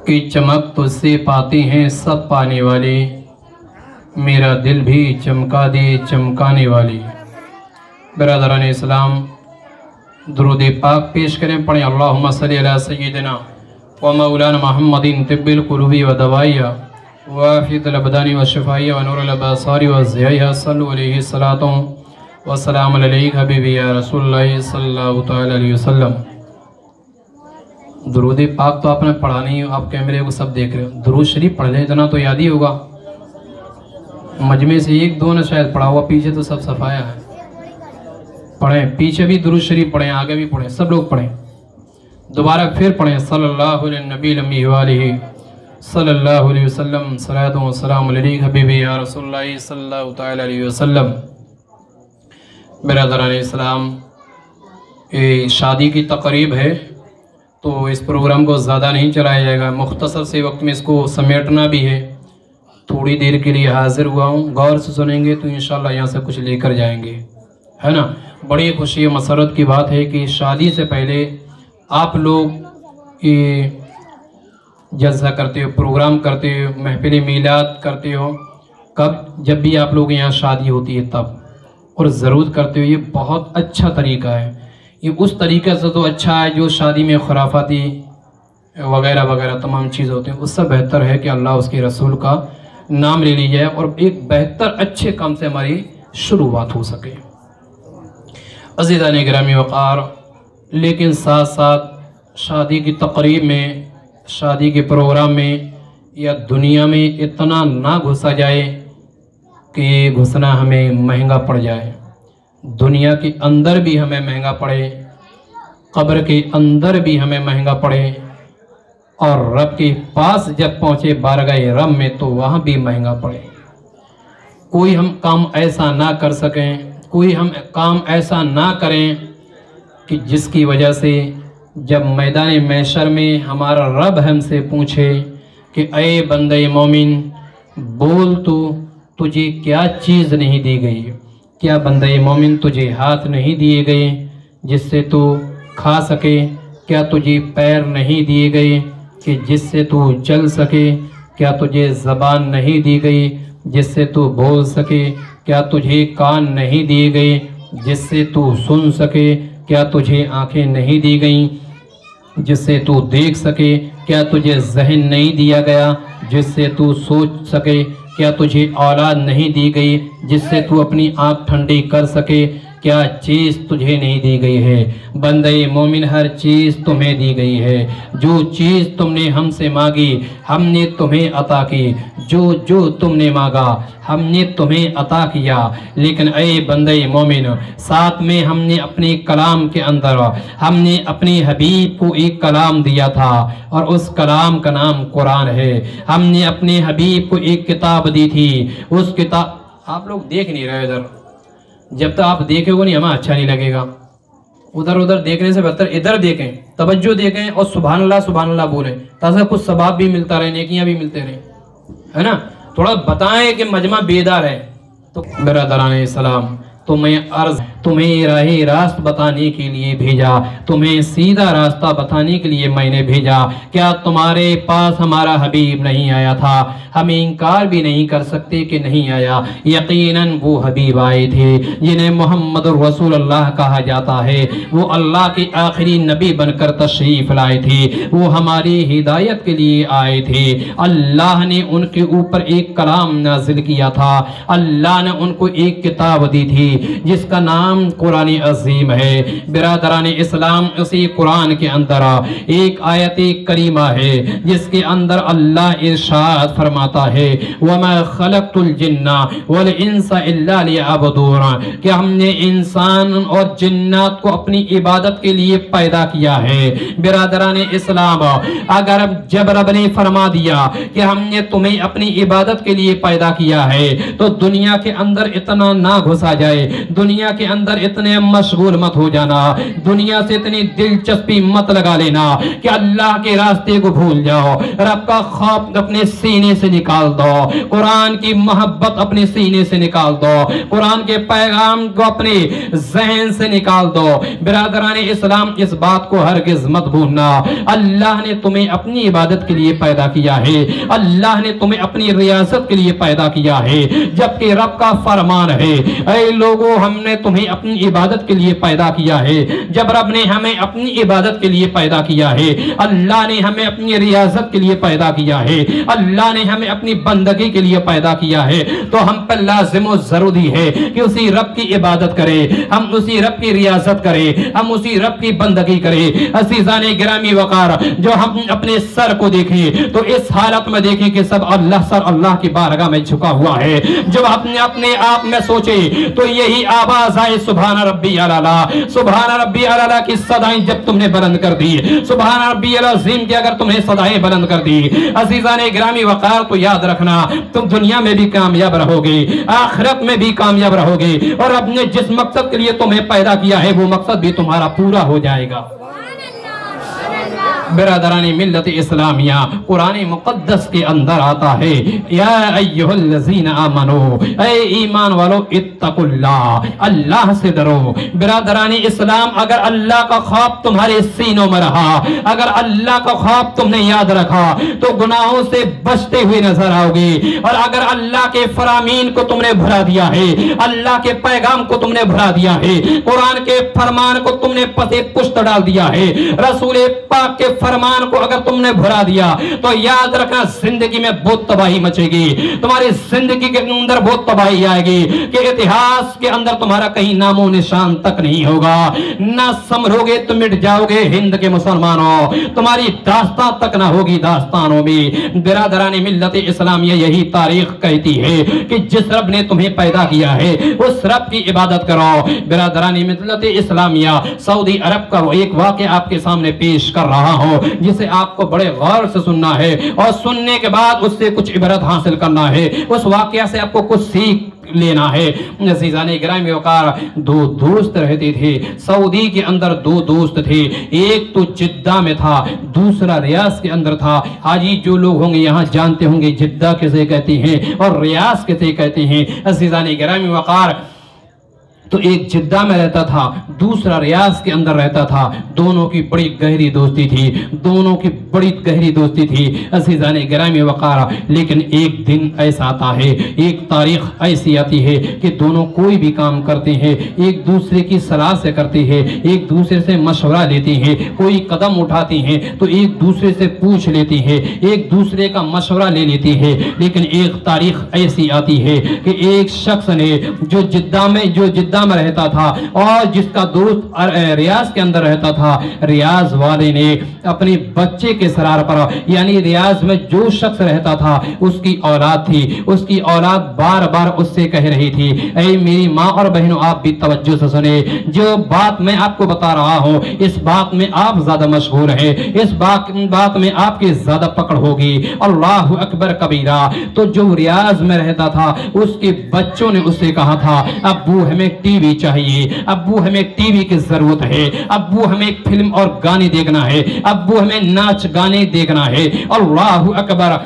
कि चमक तुझसे पाते हैं सब पाने वाले, मेरा दिल भी चमका दे चमकाने वाली। बरदरान इस्लाम, दुरूद पाक पेश करें, पढ़ें अल्लाहुम्मा सल्ली अला सय्यिदिना व मौलाना मुहम्मदिन तिब्बिल कुलूबी व दवाइया व आफियतल अबदानी व शिफाइया व नूरुल अबसारी व ज़ियाइया सल्लु अलैहि सलातो व सलाम अलैका हबीबी या रसूलुल्लाह सल्लल्लाहु तआला अलैहि वसल्लम। दुरूद पाक तो आपने पढ़ा नहीं, आप कैमरे को सब देख रहे हो। दुरूद शरीफ पढ़ लें, इतना तो याद ही होगा। मजमे से एक दो ने शायद पढ़ा हुआ, पीछे तो सब सफाया है। पढ़ें, पीछे भी दुरूद शरीफ पढ़ें, आगे भी पढ़ें, सब लोग पढ़ें। दोबारा फिर पढ़ें, सल्लल्लाहु अलैहि नबी अम्मी व आलिहि सल्लल्लाहु अलैहि वसल्लम सलातो व सलाम अलैका हबीबी या रसूलुल्लाह सल्लल्लाहु तआला अलैहि वसल्लम। बिरादरान इस्लाम, ये शादी की तकरीब है तो इस प्रोग्राम को ज़्यादा नहीं चलाया जाएगा, मुख्तसर से वक्त में इसको समेटना भी है। थोड़ी देर के लिए हाजिर हुआ हूँ, गौर से सुनेंगे तो इंशाल्लाह यहाँ से कुछ लेकर जाएंगे, है ना। बड़ी खुशी मसरत की बात है कि शादी से पहले आप लोग ये जलसा करते हो, प्रोग्राम करते हो, महफिल मीलाद करते हो। कब? जब भी आप लोग यहाँ शादी होती है तब, और ज़रूर करते हो। ये बहुत अच्छा तरीका है, ये उस तरीके से तो अच्छा है जो शादी में खुराफाती वगैरह वगैरह तमाम चीज़ होते हैं। उससे बेहतर है कि अल्लाह उसके रसूल का नाम ले ली जाए और एक बेहतर अच्छे काम से हमारी शुरुआत हो सके। अज़ीज़ान गिरामी वक़ार, लेकिन साथ साथ शादी की तकरीब में, शादी के प्रोग्राम में या दुनिया में इतना ना घुसा जाए कि घुसना हमें महंगा पड़ जाए। दुनिया के अंदर भी हमें महंगा पड़े, कब्र के अंदर भी हमें महंगा पड़े, और रब के पास जब पहुँचे बारगाह रब में तो वहाँ भी महंगा पड़े। कोई हम काम ऐसा ना कर सकें, कोई हम काम ऐसा ना करें कि जिसकी वजह से जब मैदान महशर में हमारा रब हमसे पूछे कि ऐ बंदे मोमिन, बोल तो तुझे क्या चीज़ नहीं दी गई? क्या बंदे मोमिन तुझे हाथ नहीं दिए गए जिससे तू खा सके? क्या तुझे पैर नहीं दिए गए कि जिससे तू चल सके? क्या तुझे ज़बान नहीं दी गई जिससे तू बोल सके? क्या तुझे कान नहीं दिए गए जिससे तू सुन सके? क्या तुझे आँखें नहीं दी गईं जिससे तू देख सके? क्या तुझे ज़हन नहीं दिया गया जिससे तू सोच सके? क्या तुझे औलाद नहीं दी गई जिससे तू अपनी आँख ठंडी कर सके? क्या चीज़ तुझे नहीं दी गई है? बंदे मोमिन, हर चीज़ तुम्हें दी गई है। जो चीज़ तुमने हमसे मांगी हमने तुम्हें अता की, जो तुमने मांगा हमने तुम्हें अता किया। लेकिन ऐ बंदे मोमिन, साथ में हमने अपने कलाम के अंदर हमने अपने हबीब को एक कलाम दिया था और उस कलाम का नाम कुरान है। हमने अपने हबीब को एक किताब दी थी, उस किताब, आप लोग देख नहीं रहे इधर, जब तक आप देखेंगे नहीं हमें अच्छा नहीं लगेगा। उधर उधर देखने से बेहतर इधर देखें, तवज्जो देखें और सुभान अल्लाह बोलें, ताकि कुछ सवाब भी मिलता रहे, नेकियां भी मिलते रहें, है ना। थोड़ा बताएं कि मजमा बेदार है। तो बिरादरान सलाम, तुम्हें राहे रास्त बताने के लिए भेजा, तुम्हें सीधा रास्ता बताने के लिए मैंने भेजा। क्या तुम्हारे पास हमारा हबीब नहीं आया था? हमें इनकार भी नहीं कर सकते कि नहीं आया। यकीनन वो हबीब आए थे जिन्हें मोहम्मद रसूलुल्लाह कहा जाता है। वो अल्लाह के आखिरी नबी बनकर तशरीफ लाए थे, वो हमारी हिदायत के लिए आए थे। अल्लाह ने उनके ऊपर एक कलाम नाजिल किया था, अल्लाह ने उनको एक किताब दी थी जिसका नाम कुरान अजीम है। बिरादरान इस्लाम, उसी कुरान के अंदर एक आयत करीमा है जिसके अंदर अल्लाह इरशाद फरमाता है, वमा खलक़तुल जिन्ना वल इंसा इल्ला लियअबुदून, कि हमने इंसान और जिन्नात को अपनी इबादत के लिए पैदा किया है। बिरादरान इस्लाम, अगर जब रब ने फरमा दिया कि हमने तुम्हें अपनी इबादत के लिए पैदा किया है तो दुनिया के अंदर इतना ना घुसा जाए دنیا کے اندر اتنے مشغول مت ہو جانا، دنیا سے اتنی دلچسپی مت لگا لینا کہ اللہ کے راستے کو بھول جاؤ۔ رب کا خوف اپنے سینے سے نکال دو، قرآن کی محبت اپنے سینے سے نکال دو، قرآن کے پیغام کو اپنے ذہن سے نکال دو۔ برادران اسلام، اس بات کو ہرگز مت بھولنا، اللہ نے تمہیں اپنی عبادت کے لیے پیدا کیا ہے، اللہ نے تمہیں اپنی ریاست کے لیے پیدا کیا ہے، جبکہ رب کا فرمان ہے اے لوگو ہم نے تمہیں اپنی عبادت کے لیے پیدا کیا ہے۔ جب رب نے ہمیں اپنی عبادت کے لیے پیدا کیا ہے، اللہ نے ہمیں اپنی ریاست کے لیے پیدا کیا ہے، اللہ نے ہمیں اپنی بندگی کے لیے پیدا کیا ہے، تو ہم پر لازم و ضروری ہے کہ اسی رب کی عبادت کریں، ہم اسی رب کی ریاست کریں، ہم اسی رب کی بندگی کریں۔ عزیزان گرامی وقار، جو ہم اپنے سر کو دیکھیں تو اس حالت میں دیکھیں کہ سب اللہ کی بارگاہ میں جھکا ہوا ہے۔ جب اپنے آپ میں سوچیں تو یہی آواز آئے سبحان ربی الاعلی، سبحان ربی الاعلی کی صدائیں جب تم نے بلند کر دی، سبحان ربی العظیم کی اگر تم نے صدائیں بلند کر دی، عزیزان گرامی وقار، تو یاد رکھنا تم دنیا میں بھی کامیاب رہو گے، آخرت میں بھی کامیاب رہو گے، اور اب نے جس مقصد کے لیے تمہیں پیدا کیا ہے وہ مقصد بھی تمہارا پورا ہو جائے گا۔ برادران ملت اسلامیہ، قرآن مقدس کے اندر آتا ہے یا ایہا الذین آمنو، اے ایمان والو اتقوا اللہ، اللہ سے ڈرو۔ برادران اسلام، اگر اللہ کا خوف تمہارے سینوں میں رہا، اگر اللہ کا خوف تم نے یاد رکھا تو گناہوں سے بچتے ہوئے نظر آؤ گے، اور اگر اللہ کے فرامین کو تم نے بھلا دیا ہے، اللہ کے پیغام کو تم نے بھلا دیا ہے، قرآن کے فرمان کو تم نے پس پشت ڈال دیا ہے، رسول پاک کے فرمان کو اگر تم نے بھلا دیا تو یاد رکھنا زندگی میں بہت تباہی مچے گی، تمہاری زندگی کے اندر بہت تباہی آئے گی کہ اتہاس کے اندر تمہارا کہیں نام و نشان تک نہیں ہوگا، نہ سمرو گے تو مٹ جاؤ گے ہند کے مسلمانوں، تمہاری داستان تک نہ ہوگی داستانوں میں۔ برادران ملت اسلامیہ، یہی تاریخ کہتی ہے کہ جس رب نے تمہیں پیدا کیا ہے اس رب کی عبادت کرو۔ برادران ملت اسلامیہ، سعودی عرب کا ایک واقعہ آپ کے سامنے پیش کر رہا ہوں جسے آپ کو بڑے غور سے سننا ہے، اور سننے کے بعد اس سے کچھ عبرت حاصل کرنا ہے، اس واقعہ سے آپ کو کچھ سیکھ لینا ہے۔ عزیزان گرامی وقار، دو دوست رہتے تھے سعودی کے اندر، دو دوست تھے، ایک تو جدہ میں تھا، دوسرا ریاض کے اندر تھا۔ حاجی جو لوگ ہوں گے یہاں جانتے ہوں گے جدہ کسے کہتے ہیں اور ریاض کسے کہتے ہیں۔ عزیزان گرامی وقار، تو ایک جدہ میں رہتا تھا، دوسرا ریاض کے اندر رہتا تھا، دونوں کی بڑی گہری دوستی تھی، دونوں کی بڑی گہری دوستی تھی۔ عزیزان گرامی وقار، لیکن ایک دن ایسا آتا ہے، ایک تاریخ ایسی آتی ہے کہ دونوں کوئی بھی کام کرتے ہیں ایک دوسرے کی صلاح سے کرتے ہیں، ایک دوسرے سے مشورہ لیتے ہیں، کوئی قدم اٹھاتے ہیں تو ایک دوسرے سے پوچھ لیتے ہیں، ایک دوسرے کا مشورہ لے لیتے ہیں۔ لیکن ایک تاریخ ایسی آتی ہے کہ ایک شخص نے جو جدہ میں رہتا تھا اور جس کا دوست ریاض کے اندر رہتا تھا، ریاض والے نے اپنے بچے کے سرار پر، یعنی ریاض میں جو شخص رہتا تھا اس کی اولاد تھی، اس کی اولاد بار بار اس سے کہہ رہی تھی، اے میری ماں اور بہنوں آپ بھی توجہ سے سنیں، جو بات میں آپ کو بتا رہا ہوں اس بات میں آپ زیادہ مشغول ہیں، اس بات میں آپ کی زیادہ پکڑ ہوگی، اللہ اکبر کبیرہ۔ تو جو ریاض میں رہتا تھا اس کے بچوں نے اس سے کہا تھا، ابو ہمیں ٹی وی چاہیے، ابو ہمیں ٹی وی کی ضرورت ہے، ابو ہمیں فلم اور گانے دیکھنا ہے، ابو ہمیں ناچ گانے دیکھنا ہے، اللہ اکبر۔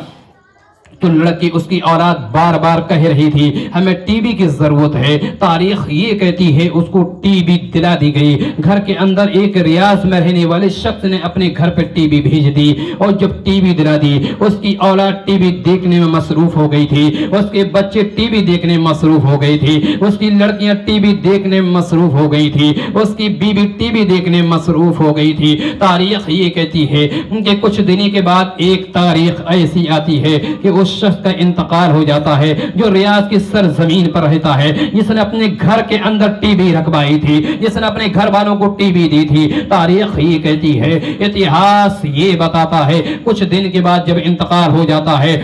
تو لڑکی اس کی اولاد بار بار کہہ رہی تھی ہمیں ٹی وی کی ضرورت ہے۔ تاریخ یہ کہتی ہے اس کو ٹی وی دلا دی گئی، گھر کے اندر ایک ریاض میں رہنے والے شخص نے اپنے گھر پہ ٹی وی بھیج دی، اور جب ٹی وی دلا دی اس کی اولاد ٹی وی دیکھنے میں مصروف ہو گئی تھی، اس کے بچے ٹی وی دیکھنے میں مصروف ہو گئی تھی، اس کی لڑکیاں ٹی وی دیکھنے میں مصروف ہو گئی تھی، اس کی بیوی ٹی وی دیکھنے میں مصروف ہو گئی تھی۔ تاریخ یہ کہتی ہے کہ کچھ دنوں کے بعد ایک تاریخ ایسی آتی ہے کہ اس شخص کا انتقال ہو جاتا ہے جو ریاض کی سرزمین پر رہتا ہے، جس نے اپنے گھر کے اندر ٹی وی رکھوائی تھی، جس نے اپنے گھر والوں کو ٹی وی دی تھی۔ تاریخ یہ کہتی ہے، اتہاس یہ بتاتا ہے، کچھ دن کے بعد جب انتقال ہو جاتا ہے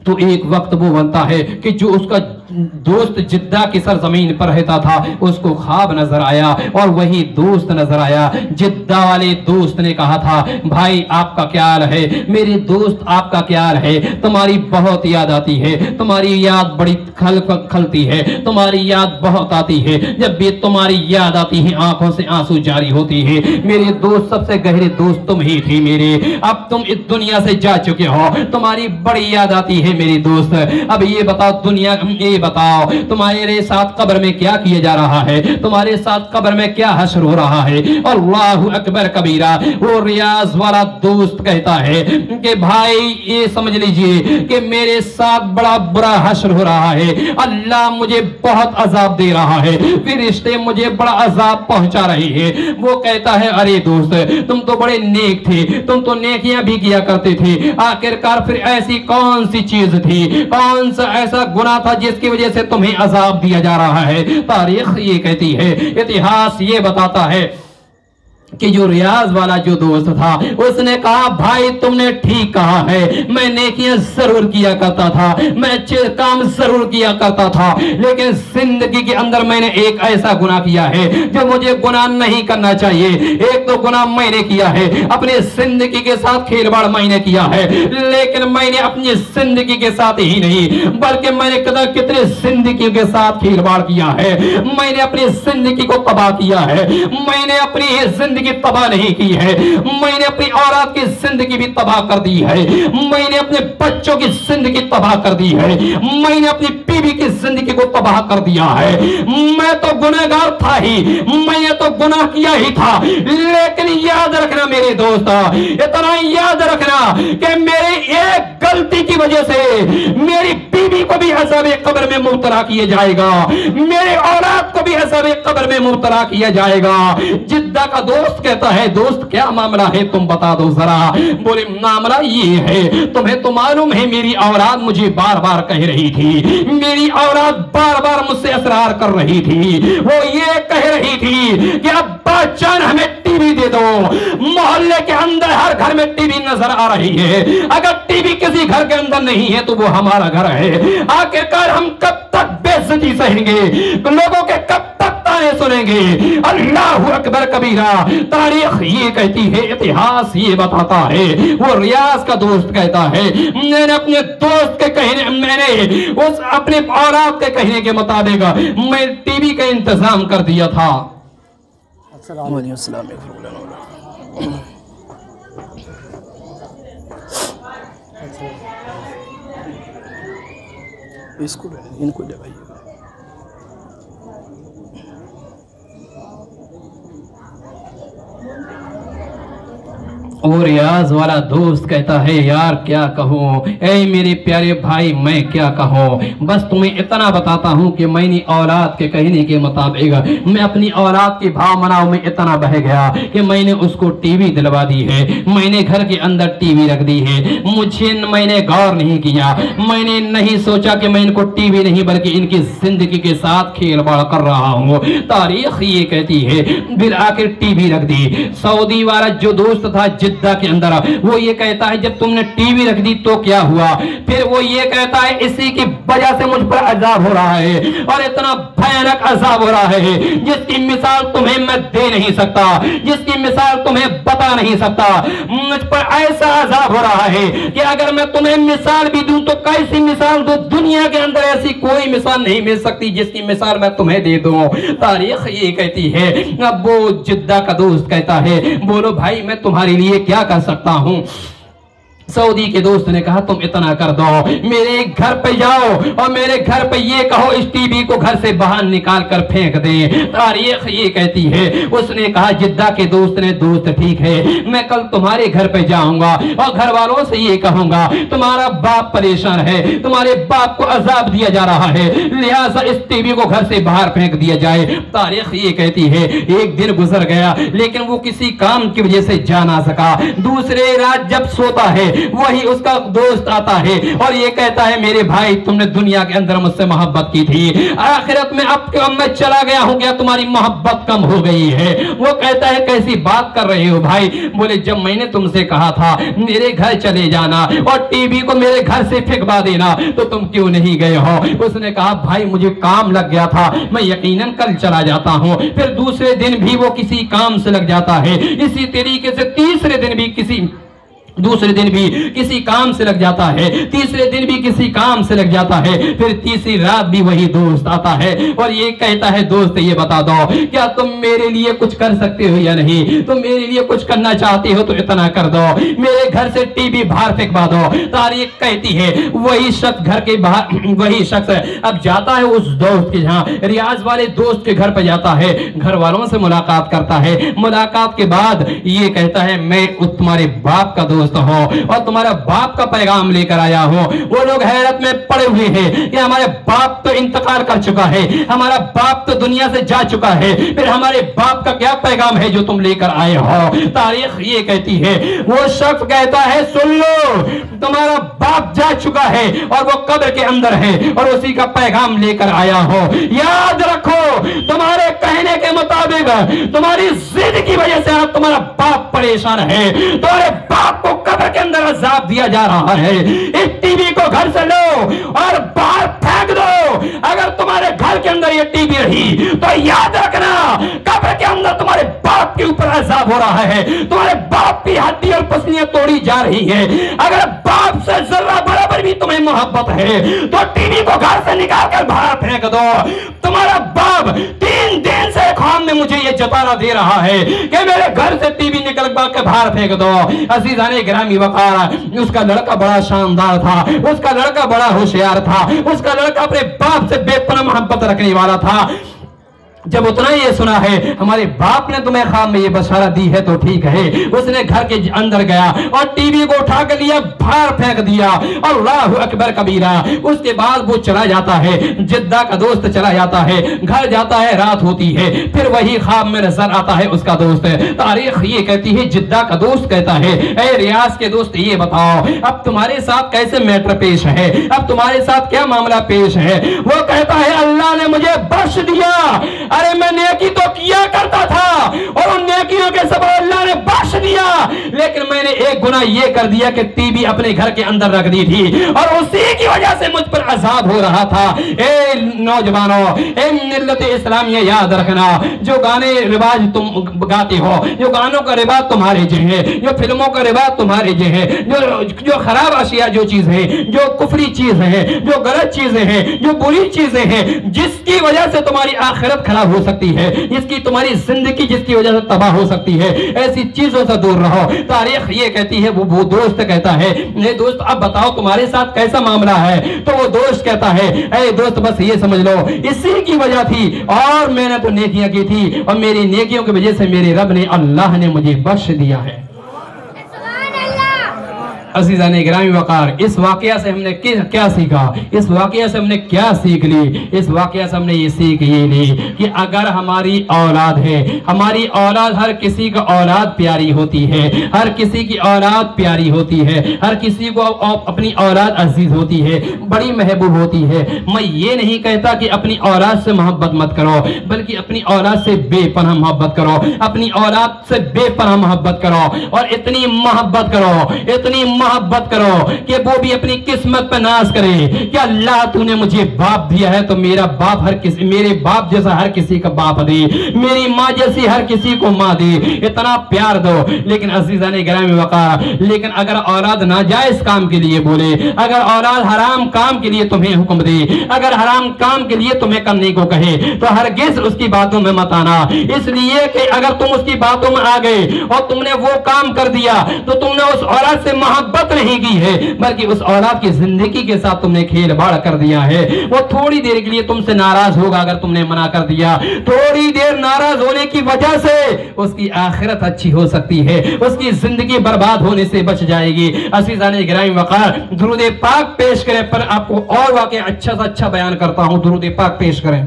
تو ایک وقت وہ بنتا ہے کہ جو اس کا दोस्त जिद्दा की सरजमीन पर रहता था, उसको ख्वाब नजर आया और वही दोस्त नजर आया। जिद्दा वाले दोस्त ने कहा था, भाई आपका क्या हाल है? मेरे दोस्त आपका क्या हाल है? तुम्हारी बहुत याद आती है, तुम्हारी याद बड़ी खलती है, तुम्हारी याद बहुत आती है। जब भी तुम्हारी याद आती है आंखों से आंसू जारी होती है। मेरे दोस्त, सबसे गहरे दोस्त तुम ही थे मेरे, अब तुम इस दुनिया से जा चुके हो, तुम्हारी बड़ी याद आती है मेरी दोस्त। अब ये बताओ तुम्हारे साथ कब्र में क्या किया जा रहा है, तुम्हारे साथ कब्र में क्या हश्र हो रहा है? अल्लाहु अकबर कबीरा। वो रियाज वाला दोस्त कहता है कि भाई ये समझ लीजिए कि मेरे साथ बड़ा बुरा हश्र हो रहा है, अल्लाह मुझे बहुत अजाब दे रहा है, फरिश्ते मुझे बड़ा अजाब पहुंचा रही है। वो कहता है, अरे दोस्त तुम तो बड़े नेक थे, तुम तो नेकियां भी किया करते थे, आखिरकार फिर ऐसी कौन सी चीज थी, कौन सा ऐसा गुनाह था जिसकी वजह से तुम्हें अजाब दिया जा रहा है? तारीख ये कहती है, इतिहास ये बताता है कि जो रियाज वाला जो दोस्त था उसने कहा, भाई तुमने ठीक कहा है, मैं नेकियां जरूर किया करता था, मैं अच्छे काम जरूर किया करता था, लेकिन जिंदगी के अंदर मैंने एक ऐसा गुनाह किया है जो मुझे गुनाह नहीं करना चाहिए। एक तो गुनाह मैंने किया है, अपने जिंदगी के साथ खेलवाड़ मैंने किया है, लेकिन मैंने अपनी जिंदगी के साथ ही नहीं बल्कि मैंने कितने जिंदगी के साथ खेलवाड़ किया है। मैंने अपनी जिंदगी को तबाह किया है, मैंने अपनी जिंदगी तबाह नहीं की है, मैंने अपनी औलाद की जिंदगी भी तबाह कर दी है, मैंने अपने बच्चों की जिंदगी तबाह कर दी है, मैंने अपनी बीवी की जिंदगी को तबाह कर दिया है। मैं तो गुनहगार था ही, मैंने तो गुनाह किया ही था, लेकिन याद रखना मेरे दोस्त, इतना याद रखना कि मेरी एक गलती की वजह से मेरी बीवी को भी अज़ाब कब्र में मुब्तला किया जाएगा, मेरे औलाद को भी अज़ाब कब्र में मुब्तला किया जाएगा। जिद्दा का दोस्त कहता है, दोस्त क्या मामला है तुम बता दो जरा। बोले मामला ये है, तुम्हें तो मालूम है मेरी औलाद मुझे बार बार कह रही थी, मेरी औलाद बार बार मुझसे असरार कर रही थी, वो ये कह रही थी कि अब्बा जान हमें टीवी दे दो। मोहल्ले के अंदर हर घर में टीवी नजर आ रही है, अगर टीवी किसी घर के अंदर नहीं है तो वो हमारा घर है। आखिरकार हम कब तक बेइज्जती सहेंगे, लोगों के कब तक ताने सुनेंगे? अल्लाहु अकबर कबीरा। तारीख ये कहती है, इतिहास ये बताता है। वो रियाज का दोस्त कहता है, मैंने अपने दोस्त के कहने, मैंने उस अपने औलाद के कहने के मुताबिक मैं टीवी का इंतजाम कर दिया था। इसको इनको दबाइए। और रियाज वाला दोस्त कहता है, यार क्या कहूँ, ऐ मेरे प्यारे भाई मैं क्या कहूँ, बस तुम्हें इतना बताता हूँ कि मैंने औलाद के कहने के मुताबिक मैं अपनी औलाद की भावनाओं में इतना बह गया कि मैंने उसको टीवी दिलवा दी है, मैंने घर के अंदर टीवी रख दी है। मैंने गौर नहीं किया, मैंने नहीं सोचा कि मैं इनको टीवी नहीं बल्कि इनकी जिंदगी के साथ खेलवाड़ कर रहा हूँ। तारीख ये कहती है, फिर आखिर टीवी रख दी। सऊदी वाला जो दोस्त था जिद्दा के अंदर, वो ये कहता है जब तुमने टीवी रख दी तो क्या हुआ? फिर वो ये कहता है इसी की वजह से मुझ पर अजाब हो रहा है, और इतना भयानक अजाब हो रहा है जिसकी मिसाल तुम्हें मैं दे नहीं सकता, जिसकी मिसाल तुम्हें बता नहीं सकता। मुझ पर ऐसा अजाब हो रहा है कि अगर मैं तुम्हें मिसाल भी दूं तो कैसी मिसाल दूं? दुनिया के अंदर ऐसी कोई मिसाल नहीं मिल सकती जिसकी मिसाल मैं तुम्हें दे दूं। तारीख ये कहती है। अब वो जिद्दा का दोस्त कहता है, बोलो भाई मैं तुम्हारे लिए क्या कर सकता हूं? सऊदी के दोस्त ने कहा, तुम इतना कर दो, मेरे घर पे जाओ और मेरे घर पे ये कहो इस टीवी को घर से बाहर निकाल कर फेंक दे। तारीख ये कहती है, उसने कहा जिद्दा के दोस्त ने, दोस्त ठीक है मैं कल तुम्हारे घर पे जाऊंगा और घर वालों से ये कहूंगा तुम्हारा बाप परेशान है, तुम्हारे बाप को अजाब दिया जा रहा है, लिहाजा इस टीवी को घर से बाहर फेंक दिया जाए। तारीख ये कहती है, एक दिन गुजर गया लेकिन वो किसी काम की वजह से जा ना सका। दूसरे रात जब सोता है वही उसका दोस्त आता है और ये कहता है मेरे भाई तुमने दुनिया के अंदर मुझसे मोहब्बत की थी, आखिरत में अब मैं चला गया हूं, क्या तुम्हारी मोहब्बत कम हो गई है? वो कहता है कैसी बात कर रहे हो भाई? बोले जब मैंने तुमसे कहा था मेरे घर चले जाना और टीवी को मेरे घर से फेंकवा देना तो तुम क्यों नहीं गए हो? उसने कहा भाई मुझे काम लग गया था, मैं यकीनन कल चला जाता हूं। फिर दूसरे दिन भी वो किसी काम से लग जाता है, इसी तरीके से तीसरे दिन भी दूसरे दिन भी किसी काम से लग जाता है, तीसरे दिन भी किसी काम से लग जाता है, फिर तीसरी रात भी वही दोस्त आता है और ये कहता है दोस्त ये बता दो क्या तुम मेरे लिए कुछ कर सकते हो या नहीं? तुम मेरे लिए कुछ करना चाहते हो तो इतना कर दो, मेरे घर से टीवी बाहर फेंकवा दो। तारीख कहती है वही शख्स घर के बाहर, वही शख्स अब जाता है उस दोस्त के यहाँ, रियाज वाले दोस्त के घर पर जाता है, घर वालों से मुलाकात करता है। मुलाकात के बाद ये कहता है मैं तुम्हारे बाप का दोस्त हो और तुम्हारा बाप का पैगाम लेकर आया हूं। वो लोग हैरत में पड़े हुए हैं कि हमारे बाप तो इंतकाल कर चुका है, हमारा बाप तो दुनिया से जा चुका है, फिर हमारे बाप का क्या पैगाम है जो तुम लेकर आए हो? तारीख ये कहती है वो शख्स कहता है सुन लो तुम्हारा बाप जा चुका है और वो कब्र के अंदर है और उसी का पैगाम लेकर आया हो। याद रखो तुम्हारे कहने के मुताबिक तुम्हारी जिद की वजह से आज तुम्हारा बाप परेशान है, तुम्हारे बाप को कब्र के अंदर अजाब दिया जा रहा है। इस टीवी को घर से लो और बाहर फेंक दो। अगर तुम्हारे घर के अंदर ये टीवी रही तो याद रखना कब्र के अंदर तुम्हारे बाप के ऊपर अजाब हो रहा है, तुम्हारे बाप की हड्डी और पसलियां तोड़ी जा रही है। अगर बाप से जरा बराबर भी तुम्हें मोहब्बत है तो टीवी को घर से निकाल कर बाहर फेंक दो। तुम्हारा बाप 3 दिन से ख्वाब में मुझे ये जताना दे रहा है कि मेरे घर से टीवी निकल के बाहर फेंक दो। अज़ीज़ाने गिरामी वक़ार, उसका लड़का बड़ा शानदार था, उसका लड़का बड़ा होशियार था, उसका लड़का अपने बाप से बेपनाह मोहब्बत रखने वाला था। जब उतना ये सुना है हमारे बाप ने तुम्हें ख्वाब में ये बशारा दी है तो ठीक है, उसने घर के अंदर गया और टीवी को उठा कर लिया, बाहर फेंक दिया। अल्लाहु अकबर कबीरा। उसके बाद वो चला जाता है, जिद्दा का दोस्त चला जाता है, घर जाता है, रात होती है, फिर वही ख्वाब में नजर आता है उसका दोस्त। तारीख ये कहती है जिद्दा का दोस्त कहता है ए रियाज के दोस्त ये बताओ अब तुम्हारे साथ कैसे मैटर पेश है, अब तुम्हारे साथ क्या मामला पेश है? वो कहता है अल्लाह ने मुझे बख्श दिया, अरे मैं नेकी तो किया करता था और उन नेकियों के सबब अल्लाह ने बख्श दिया, लेकिन मैंने एक गुनाह ये कर दिया कि टीवी अपने घर के अंदर रख दी थी और उसी की वजह से मुझ पर अजाब हो रहा था। ए नौजवानों, ए मिल्लत इस्लामिया याद रखना, जो गाने रिवाज तुम गाते हो, जो गानों का रिवाज तुम्हारे जो है, जो फिल्मों का रिवाज तुम्हारे जो है, जो खराब अशिया जो चीज है, जो कुफरी चीज है, जो गलत चीजें हैं, जो बुरी चीजें हैं, जिसकी वजह से तुम्हारी आखिरत खराब हो सकती है, इसकी तुम्हारी जिंदगी जिसकी वजह से तबाह हो सकती है, ऐसी चीजों से दूर रहो। तारीख ये कहती है वो दोस्त कहता है ये दोस्त अब बताओ तुम्हारे साथ कैसा मामला है? तो वो दोस्त कहता है ए दोस्त बस ये समझ लो इसी की वजह थी और मैंने तो नेकियां की थी और मेरी नेकियों की वजह से मेरे रब ने अल्लाह ने मुझे बख्श दिया है। अज़ीज़ाने गिरामी वक़ार, इस वाक़या से हमने क्या सीखा? इस वाक़या से हमने क्या सीख ली? इस वाक़या से हमने ये सीख ये ली कि अगर हमारी औलाद है, हमारी औलाद, हर किसी का औलाद प्यारी होती है, हर किसी की औलाद प्यारी होती है, हर किसी को अपनी औलाद अजीज होती है, बड़ी महबूब होती है। मैं ये नहीं कहता कि अपनी औलाद से मोहब्बत मत करो, बल्कि अपनी औलाद से बेपनाह मोहब्बत करो, अपनी औलाद से बेपनाह मोहब्बत करो और इतनी मोहब्बत करो, इतनी मोहब्बत करो कि वो भी अपनी किस्मत पर नाज करे कि अल्लाह तूने मुझे बाप दिया है तो मेरा बाप हर किसी, मेरे बाप जैसा हर किसी का बाप दे, मेरी माँ जैसी हर किसी को माँ दे, इतना प्यार दो। लेकिन अज़ीज़ाने गिरामी वक़ार, लेकिन अगर औलाद नाजायज काम के लिए बोले, अगर औलाद हराम काम के लिए तुम्हें हुक्म दे, अगर हराम काम के लिए तुम्हें करने को कहे तो हरगिज़ उसकी बातों में मत आना, इसलिए कि अगर तुम उसकी बातों में आ गए और तुमने वो काम कर दिया तो तुमने उस औलाद से मोहब्बत नहीं की है, बल्कि उस औलाद की जिंदगी के साथ तुमने खेलवाड़ कर दिया है। वो थोड़ी देर के लिए तुमसे नाराज होगा अगर तुमने मना कर दिया, थोड़ी देर नाराज होने की वजह से उसकी आखिरत अच्छी हो सकती है, उसकी जिंदगी बर्बाद होने से बच जाएगी। अज़ीज़ाने गिरामी वक़ार, दुरूद पाक पेश करें, पर आपको और वाक़या अच्छा से अच्छा बयान करता हूँ, दुरूद पाक पेश करें।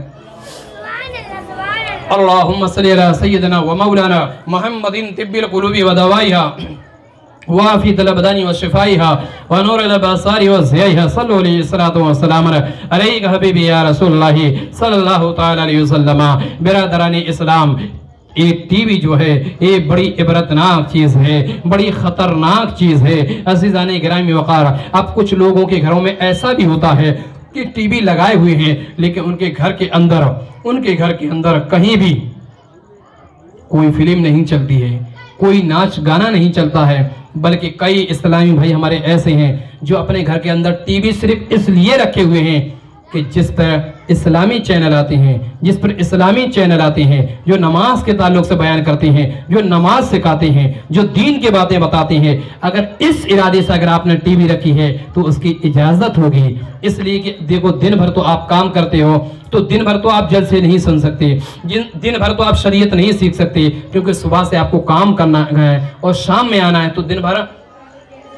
अल्लाहुम्मा सल्ली अला सय्यिदिना व मौलाना मुहम्मदिन तिब्बिल कुलूबि व दवाइहा وعافية الأبدان وشفائها ونور الأبصار وضيائها صلوا عليه الصلاة والسلام عليك حبیبی یا رسول اللہ صلی اللہ تعالی علیہ وسلم۔ برادران اسلام، ایک ٹی وی جو ہے یہ بڑی عبرتناک چیز ہے، بڑی خطرناک چیز ہے۔ عزیزان گرامی وقار، اب کچھ لوگوں کے گھروں میں ایسا بھی ہوتا ہے کہ ٹی وی لگائے ہوئے ہیں لیکن ان کے گھر کے اندر کہیں بھی کوئی فلم نہیں چلتی ہے، کوئی ناچ گانا نہیں چلتا ہے، بلکہ کئی اسلامی بھائی ہمارے ایسے ہیں جو اپنے گھر کے اندر ٹی وی صرف اس لیے رکھے ہوئے ہیں کہ جس پر اسلامی چینل آتے ہیں جو نماز کے تعلق سے بیان کرتے ہیں، جو نماز سکھاتے ہیں، جو دین کے باتیں بتاتے ہیں۔ اگر اس ارادے سے اگر آپ نے ٹی وی رکھی ہے تو اس کی اجازت ہوگی، اس لیے کہ دیکھو دن بھر تو آپ کام کرتے ہو تو دن بھر تو آپ جلسے نہیں سن سکتے، دن بھر تو آپ شریعت نہیں سیکھ سکتے، کیونکہ صبح سے آپ کو کام کرنا ہے اور شام میں آنا ہے، تو دن بھر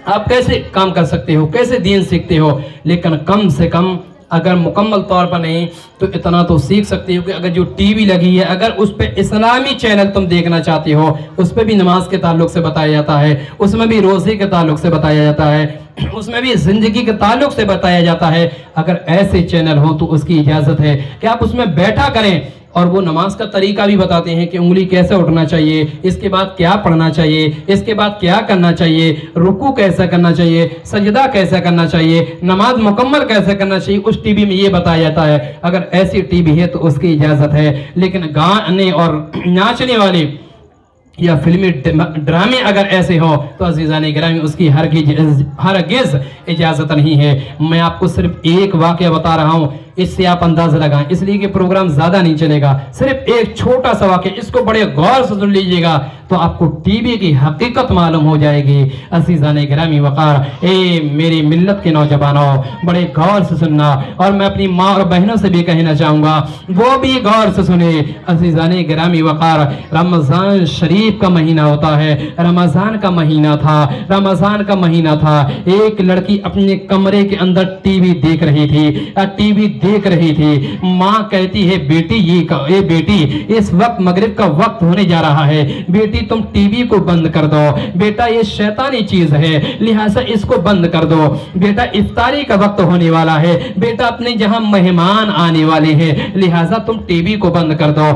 آپ کیسے کام کر سکتے ہو، کیسے دین سیکھتے ہو؟ لیکن کم سے کم اگر مکمل طور پر نہیں تو اتنا تو سیکھ سکتے ہو کہ اگر جو ٹی وی لگی ہے اگر اس پہ اسلامی چینل تم دیکھنا چاہتے ہو، اس پہ بھی نماز کے تعلق سے بتایا جاتا ہے، اس میں بھی روزے کے تعلق سے بتایا جاتا ہے، اس میں بھی زندگی کے تعلق سے بتایا جاتا ہے، اگر ایسے چینل ہوں تو اس کی اجازت ہے کہ آپ اس میں بیٹھا کریں، اور وہ نماز کا طریقہ بھی بتاتے ہیں کہ انگلی کیسے اٹھنا چاہیے، اس کے بعد کیا پڑھنا چاہیے، اس کے بعد کیا کرنا چاہیے، رکوع کیسا کرنا چاہیے، سجدہ کیسا کرنا چاہیے، نماز مکمل کیسے کرنا چاہیے، اس ٹی وی میں یہ بتایا جاتا ہے۔ اگر ایسی ٹی وی ہے تو اس کی اجازت ہے، لیکن گانے اور ناچنے والے یا فلمی ڈرامے اگر ایسے ہوں تو عزیزان گرامی اس کی ہرگز اجازت نہیں ہے۔ میں آپ کو صرف ایک واقعہ بتا رہا ہوں، اس سے آپ اندازہ لگائیں، اس لیے کہ پروگرام زیادہ نہیں چلے گا، صرف ایک چھوٹا سا واقعہ، اس کو بڑے غور سے سن لیجئے گا تو آپ کو ٹی وی کی حقیقت معلوم ہو جائے گی۔ عزیزان گرامی وقار، اے میری ملت کے نوجوانوں، بڑے غور سے سننا، اور میں اپنی ماں اور بہنوں سے بھی کہنا چاہوں گا وہ بھی غور سے سنے۔ عزیزان گرامی وقار، رمضان شریف کا مہینہ ہوتا ہے، رمضان کا مہینہ تھا، ایک لڑکی اپنے کمرے کے اندر ٹی وی دیکھ رہی تھی، ماں کہتی ہے بیٹی اس وقت مغرب کا وقت ہونے جا رہا ہے، بیٹی تم ٹی وی کو بند کر دو، بیٹا یہ شیطانی چیز ہے لہٰذا اس کو بند کر دو، بیٹا افطاری کا وقت ہونے والا ہے، بیٹا اپنے جہاں مہمان آنے والے ہیں لہٰذا تم ٹی وی کو بند کر دو،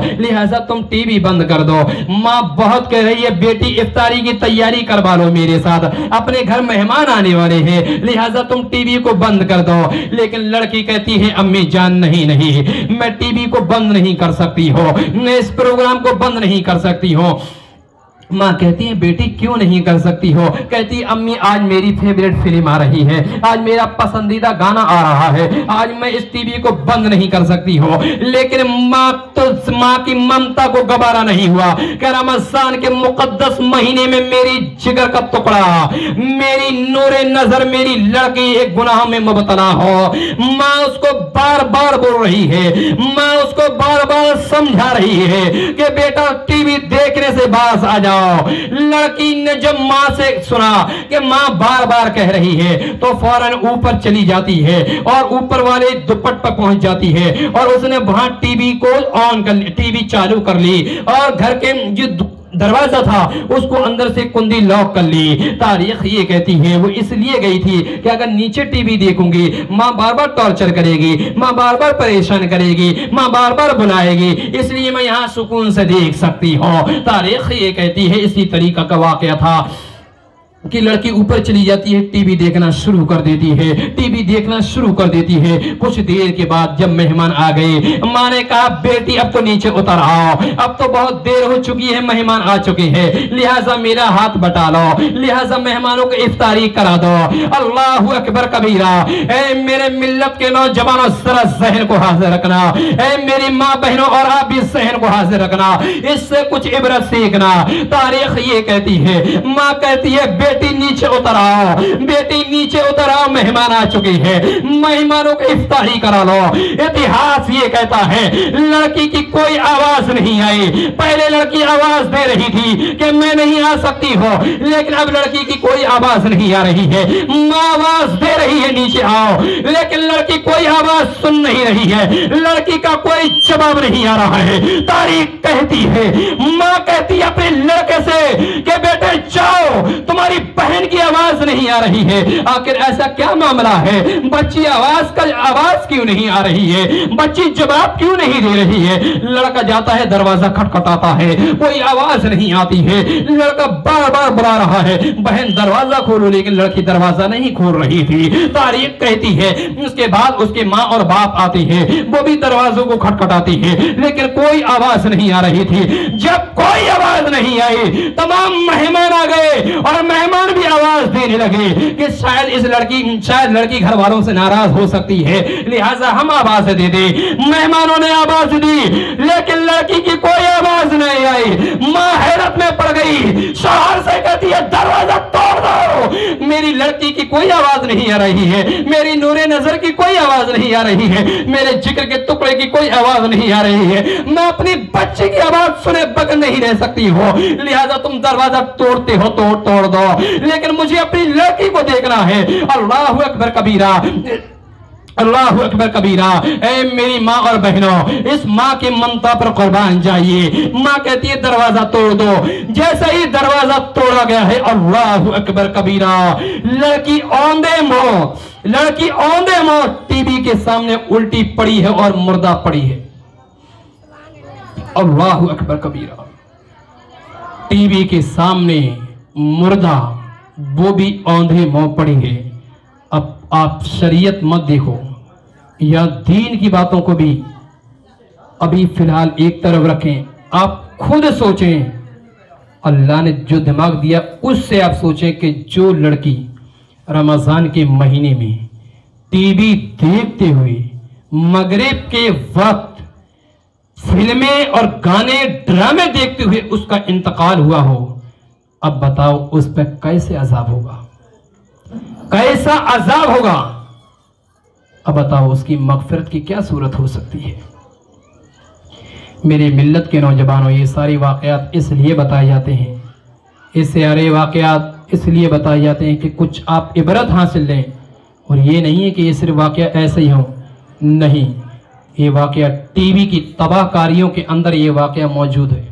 ماں بہت کہہ رہی ہے بیٹی افطاری کی تیاری کروا لو میرے ساتھ، اپنے گھر مہمان آنے والے ہیں لہٰذا تم ٹی وی کو بند کر دو، لیکن لڑکی کہتی ہے امی جان نہیں میں ٹی وی کو بند نہیں کر سکتی ہوں، میں اس پروگرام کو بند نہیں کر سکتی ہوں۔ ماں کہتی ہے بیٹی کیوں نہیں کر سکتی ہو؟ کہتی امی آج میری فیوریٹ فلم آ رہی ہے، آج میرا پسندیدہ گانا آ رہا ہے، آج میں اس ٹی وی کو بند نہیں کر سکتی ہو۔ لیکن ماں کی ممتا کو گوارا نہیں ہوا کہ رمضان کے مقدس مہینے میں میری جگر کا ٹکڑا، میری نور نظر، میری لڑکی ایک گناہ میں مبتلا ہو۔ ماں اس کو بار بار بول رہی ہے، ماں اس کو بار بار سمجھا رہی ہے کہ بیٹا ٹی وی دیکھنے سے باز آ جاؤ۔ لڑکی نے جب ماں سے سنا کہ ماں بار بار کہہ رہی ہے تو فوراً اوپر چلی جاتی ہے اور اوپر والے دوپٹ پر پہنچ جاتی ہے اور اس نے وہاں ٹی وی کو آن کر لی، ٹی وی چالو کر لی اور گھر کے جو دروازہ تھا اس کو اندر سے کندی لاک کر لی۔ تاریخ یہ کہتی ہے وہ اس لیے گئی تھی کہ اگر نیچے ٹی وی دیکھوں گی ماں بار بار ٹارچر کرے گی، ماں بار بار پریشان کرے گی، ماں بار بار بلائے گی، اس لیے میں یہاں سکون سے دیکھ سکتی ہوں۔ تاریخ یہ کہتی ہے اسی طریقہ کا واقعہ تھا کہ لڑکی اوپر چلی جاتی ہے، ٹی وی دیکھنا شروع کر دیتی ہے، کچھ دیر کے بعد جب مہمان آ گئے ماں نے کہا بیٹی اب تو نیچے اتر آؤ، اب تو بہت دیر ہو چکی ہے، مہمان آ چکے ہیں لہٰذا میرا ہاتھ بٹا لو، لہٰذا مہمانوں کو افطاری کرا دو۔ اللہ اکبر کبیرہ۔ اے میرے ملت کے نوجوانوں ذرا ذہن کو حاضر رکھنا، اے میری ماں بہنوں اور آپ بھی ذہن کو حاضر رکھنا، اس سے کچھ عبرت سیکھنا۔ تاریخ یہ کہتی ہے ماں کہتی ہے بیٹی نیچے اتر آؤ، بیٹی نیچے اتر آؤ، مہمان آ چکے ہیں، مہمانوں کو افطاری کرا لو۔ اتہاس یہ کہتا ہے لڑکی کی کوئی آواز نہیں آئی، پہلے لڑکی آواز دے رہی تھی کہ میں نہیں آ سکتی ہوں، لیکن اب لڑکی کی کوئی آواز نہیں آ رہی ہے، ماں آواز دے رہی ہے نیچے آؤ، لیکن لڑکی کوئی آواز سن نہیں رہی ہے، لڑکی کا کوئی جواب نہیں آ رہا ہے۔ تاریخ کہتی ہے ماں کہتی ہے اپنے لڑکے سے کہ بیٹے جاؤ، تمہاری बहन की आवाज नहीं आ रही है। आखिर ऐसा क्या मामला है? बच्ची आवाज क्यों नहीं आ रही है? बच्ची जवाब क्यों नहीं दे रही है? लड़का जाता है, दरवाजा खटखटाता है, कोई आवाज नहीं आती है। लड़का बार बार बुला रहा है, बहन दरवाजा खोलो, लेकिन लड़की दरवाजा नहीं खोल रही थी। तारीख कहती है उसके बाद उसके माँ और बाप आती है, वो भी दरवाजों को खटखटाती है, लेकिन कोई आवाज नहीं आ रही थी। जब कोई आवाज नहीं आई, तमाम मेहमान आ गए और मेहमान भी आवाज देने लगे कि शायद लड़की घर वालों से नाराज हो सकती है, लिहाजा हम आवाज दे दे। मेहमानों ने आवाज दी, लेकिन लड़की की कोई आवाज नहीं आई। माँ हैरत में पड़ गई, शौहर से कहती है दरवाजा तोड़ दो, मेरी लड़की की कोई आवाज नहीं आ रही है, मेरी नूरे नजर की कोई आवाज नहीं आ रही है, मेरे जिक्र के टुकड़े की कोई आवाज नहीं आ रही है, मैं अपनी बच्ची की आवाज सुने बगैर नहीं रह सकती हो, लिहाजा तुम दरवाजा तोड़ते हो तो तोड़ दो, लेकिन मुझे अपनी लड़की को देखना है। अल्लाहु अकबर कबीरा, अल्लाहु अकबर कबीरा। ऐ मेरी माँ और बहनों, इस माँ के ममता पर कुर्बान जाइए। माँ कहती है दरवाजा तोड़ दो। जैसे ही दरवाजा तोड़ा गया है, अल्लाहु अकबर कबीरा, लड़की औंधे मुंह टीवी के सामने उल्टी पड़ी है और मुर्दा पड़ी है। अल्लाहु अकबर कबीरा, टीवी के सामने मुर्दा, वो भी औंधे मुंह पड़ी है। अब आप शरीयत मत देखो या दीन की बातों को भी अभी फिलहाल एक तरफ रखें, आप खुद सोचें। अल्लाह ने जो दिमाग दिया उससे आप सोचें कि जो लड़की रमजान के महीने में टीवी देखते हुए मगरिब के वक्त फिल्में और गाने ड्रामे देखते हुए उसका इंतकाल हुआ हो, अब बताओ उस पर कैसे अजाब होगा, कैसा अजाब होगा। अब बताओ उसकी मगफिरत की क्या सूरत हो सकती है। मेरे मिल्लत के नौजवानों, ये सारी वाकयात इसलिए बताए जाते हैं, ये सारे वाकयात इसलिए बताए जाते हैं कि कुछ आप इबरत हासिल लें, और ये नहीं है कि ये सिर्फ वाकया ऐसे ही हो, नहीं, ये वाकया टीवी की तबाहकारियों के अंदर ये वाकया मौजूद है,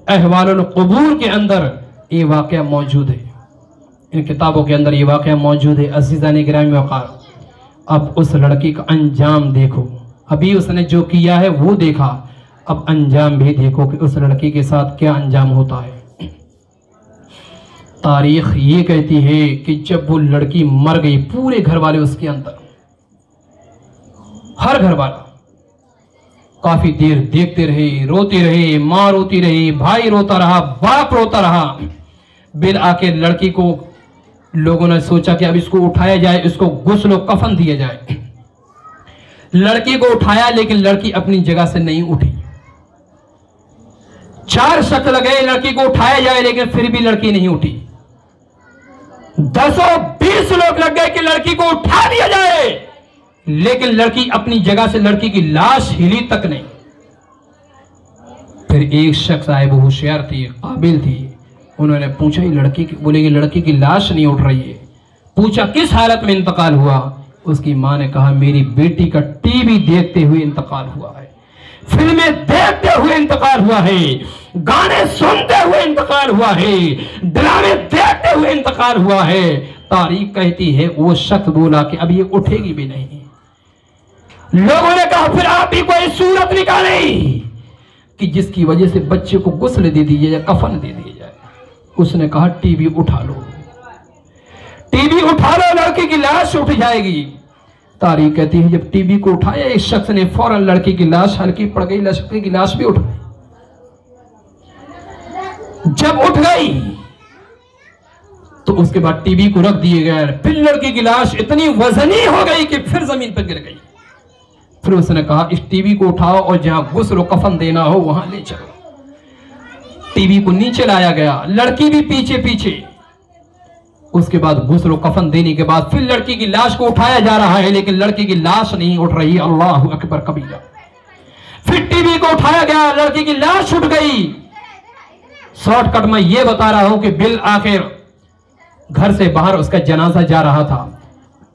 अहवालुल क़ुबूर के अंदर ये वाकया मौजूद है, इन किताबों के अंदर ये वाकया मौजूद है। अज़ीज़ान गिरामी वक़ार, अब उस लड़की का अंजाम देखो। अभी उसने जो किया है वो देखा, अब अंजाम भी देखो कि उस लड़की के साथ क्या अंजाम होता है। तारीख ये कहती है कि जब वो लड़की मर गई, पूरे घर वाले उसके अंदर, हर घर वाला काफी देर देखते रहे, रोते रहे, माँ रोती रही, भाई रोता रहा, बाप रोता रहा। बिल आके लड़की को लोगों ने सोचा कि अब इसको उठाया जाए, इसको गुस्ल कफन दिया जाए। लड़की को उठाया, लेकिन लड़की अपनी जगह से नहीं उठी। 4 शख्स लगे लड़की को उठाया जाए, लेकिन फिर भी लड़की नहीं उठी। 10-20 लोग लग गए कि लड़की को उठा दिया जाए, लेकिन लड़की अपनी जगह से, लड़की की लाश हिली तक नहीं। फिर एक शख्स आए, वो होशियार थी, काबिल थी, उन्होंने पूछा ये लड़की की, बोले कि लड़की की लाश नहीं उठ रही है। पूछा किस हालत में इंतकाल हुआ? उसकी मां ने कहा मेरी बेटी का टीवी देखते हुए इंतकाल हुआ है, फिल्में देखते हुए इंतकाल हुआ है, गाने सुनते हुए इंतकाल हुआ है, ड्रामे देखते हुए इंतकाल हुआ है। तारीख कहती है वो शख्स बोला कि अब ये उठेगी भी नहीं। लोगों ने कहा फिर आप भी कोई सूरत निकाले कि जिसकी वजह से बच्चे को गुस्ल दे दीजिए या कफन दे दिया जाए। उसने कहा टीवी उठा लो, टीवी उठा लो, लड़की की लाश उठ जाएगी। तारीख कहती है जब टीवी को उठाया एक शख्स ने, फौरन लड़की की लाश हल्की पड़ गई, लड़की की लाश भी उठ गई। जब उठ गई तो उसके बाद टीवी को रख दिए गए। फिर लड़की की लाश इतनी वजनी हो गई कि फिर जमीन पर गिर गई। फिर उसने कहा इस टीवी को उठाओ और जहां गुस्ल कफन देना हो वहां ले चलो। टीवी को नीचे लाया गया, लड़की भी पीछे पीछे। उसके बाद गुस्ल कफन देने के बाद फिर लड़की की लाश को उठाया जा रहा है, लेकिन लड़की की लाश नहीं उठ रही। अल्लाहु अकबर कबीरा। फिर टीवी को उठाया गया, लड़की की लाश उठ गई। शॉर्टकट में यह बता रहा हूं कि बिल आखिर घर से बाहर उसका जनाजा जा रहा था।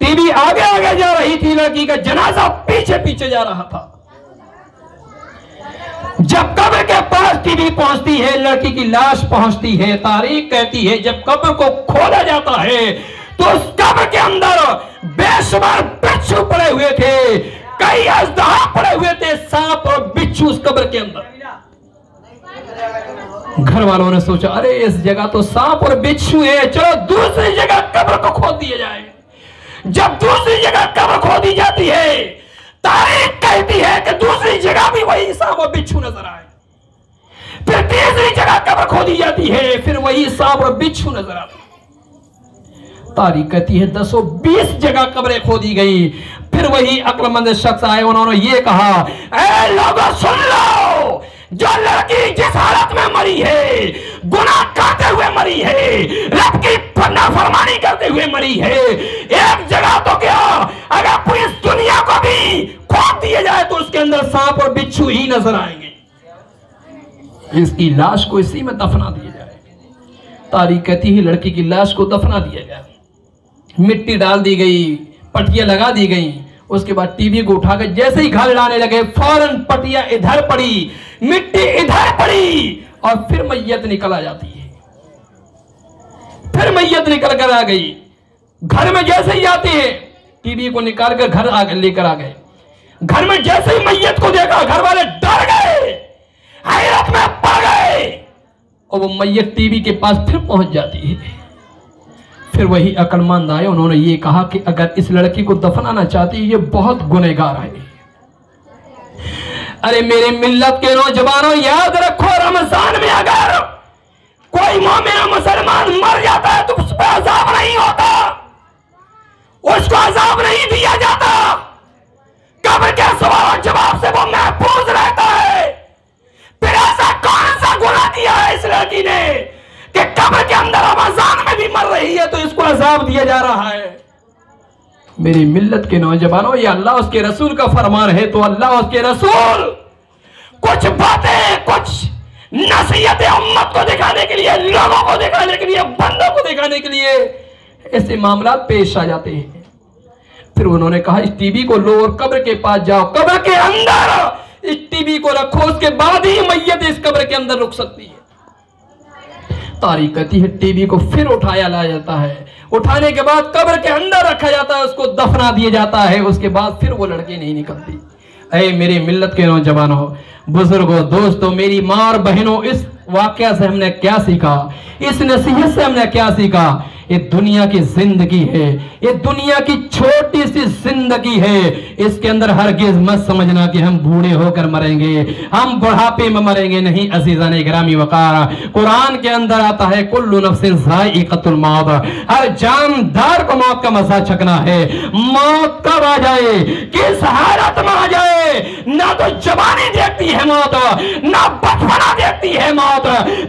टीवी आगे आगे जा रही थी, लड़की का जनाजा पीछे पीछे जा रहा था। जब कब्र के पास टीवी पहुंचती है, लड़की की लाश पहुंचती है, तारीख कहती है जब कब्र को खोला जाता है तो उस कब्र के अंदर बेशुमार बिच्छू पड़े हुए थे, कई अजदहा पड़े हुए थे, सांप और बिच्छू उस कब्र के अंदर। घर वालों ने सोचा अरे इस जगह तो सांप और बिच्छू है, चलो दूसरी जगह कब्र को खोद दिया जाए। जब दूसरी जगह कब्र खोदी जाती है, तारीख कहती है कि दूसरी जगह भी वही सांप और बिच्छू नजर आए। फिर तीसरी जगह कब्र खोदी जाती है, फिर वही सांप और बिच्छू नजर आते। तारीख कहती है 10-20 जगह कब्रें खोदी गई, फिर वही अक्लमंद शख्स आए, उन्होंने ये कहा ऐ लोगों सुन लो, जो लड़की जिस हालत में मरी है, गुनाह करते हुए मरी है, रब की नाफरमानी करते हुए मरी है, एक जगह तो क्या अगर पूरी दुनिया को भी खोद दिया जाए तो उसके अंदर सांप और बिच्छू ही नजर आएंगे। इसकी लाश को इसी में दफना दिया जाए। तारीख कहती है लड़की की लाश को दफना दिया गया, मिट्टी डाल दी गई, पटिया लगा दी गई। उसके बाद टीवी को उठाकर जैसे ही घर लाने लगे, फौरन पटिया इधर पड़ी, मिट्टी इधर पड़ी, और फिर मैयत निकल आ जाती है। फिर मैयत निकल कर आ गई। घर में जैसे ही आती है, टीवी को निकाल कर घर लेकर आ गए। घर में जैसे ही मैयत को देखा, घर वाले डर गए, हैरत में पड़ गए, और वो मैयत टीवी के पास फिर पहुंच जाती है। फिर वही अक्लमंद आए, उन्होंने ये कहा कि अगर इस लड़की को दफनाना चाहती है, ये बहुत गुनहगार है। अरे मेरे मिल्लत के नौजवानों, याद रखो, रमजान में अगर कोई मोमिन मुसलमान मर जाता है तो उस पर अजाब नहीं होता, उसको अजाब नहीं दिया जाता, कब्र के सवाल जवाब से वो महफूज रहता है। फिर ऐसा कौन सा गुनाह किया है इस लड़की ने कि कब्र के अंदर रमजान में भी मर रही है तो इसको अजाब दिया जा रहा है? मेरी मिल्लत के नौजवानों, ये अल्लाह उसके रसूल का फरमान है, तो अल्लाह उसके रसूल कुछ बातें, कुछ नसीहतें उम्मत को दिखाने के लिए, लोगों को दिखाने के लिए, बंदों को दिखाने के लिए ऐसे मामला पेश आ जाते हैं। फिर उन्होंने कहा इस टीवी को लो और कब्र के पास जाओ, कब्र के अंदर इस टीवी को रखो, उसके बाद ही मैयत इस कब्र के अंदर रुक सकती है। तारीख कहती है टीवी को फिर उठाया लाया जाता है, उठाने के बाद कब्र के अंदर रखा जाता है, उसको दफना दिया जाता है। उसके बाद फिर वो लड़की नहीं निकलती। ऐ मेरी मिल्लत के नौजवानों, बुजुर्गों, दोस्तों, मेरी मां और बहनों, इस वाकया से हमने क्या सीखा, इस नसीहत से हमने क्या सीखा? ये दुनिया की जिंदगी है, ये दुनिया की छोटी सी जिंदगी है। इसके अंदर हरगिज मत समझना कि हम बूढ़े होकर मरेंगे, हम बुढ़ापे में मरेंगे। नहीं अज़ीज़ान गिरामी वक़ार, कुरान के अंदर आता है कुल्लु नफ्सिन ज़ाइक़तुल मौत, हर जानदार को मौत का मज़ा चखना है। मौत कब आ जाए, किस हालत में आ जाए, ना तो जवानी देखती है मौत, ना बचपना देखती है मौत,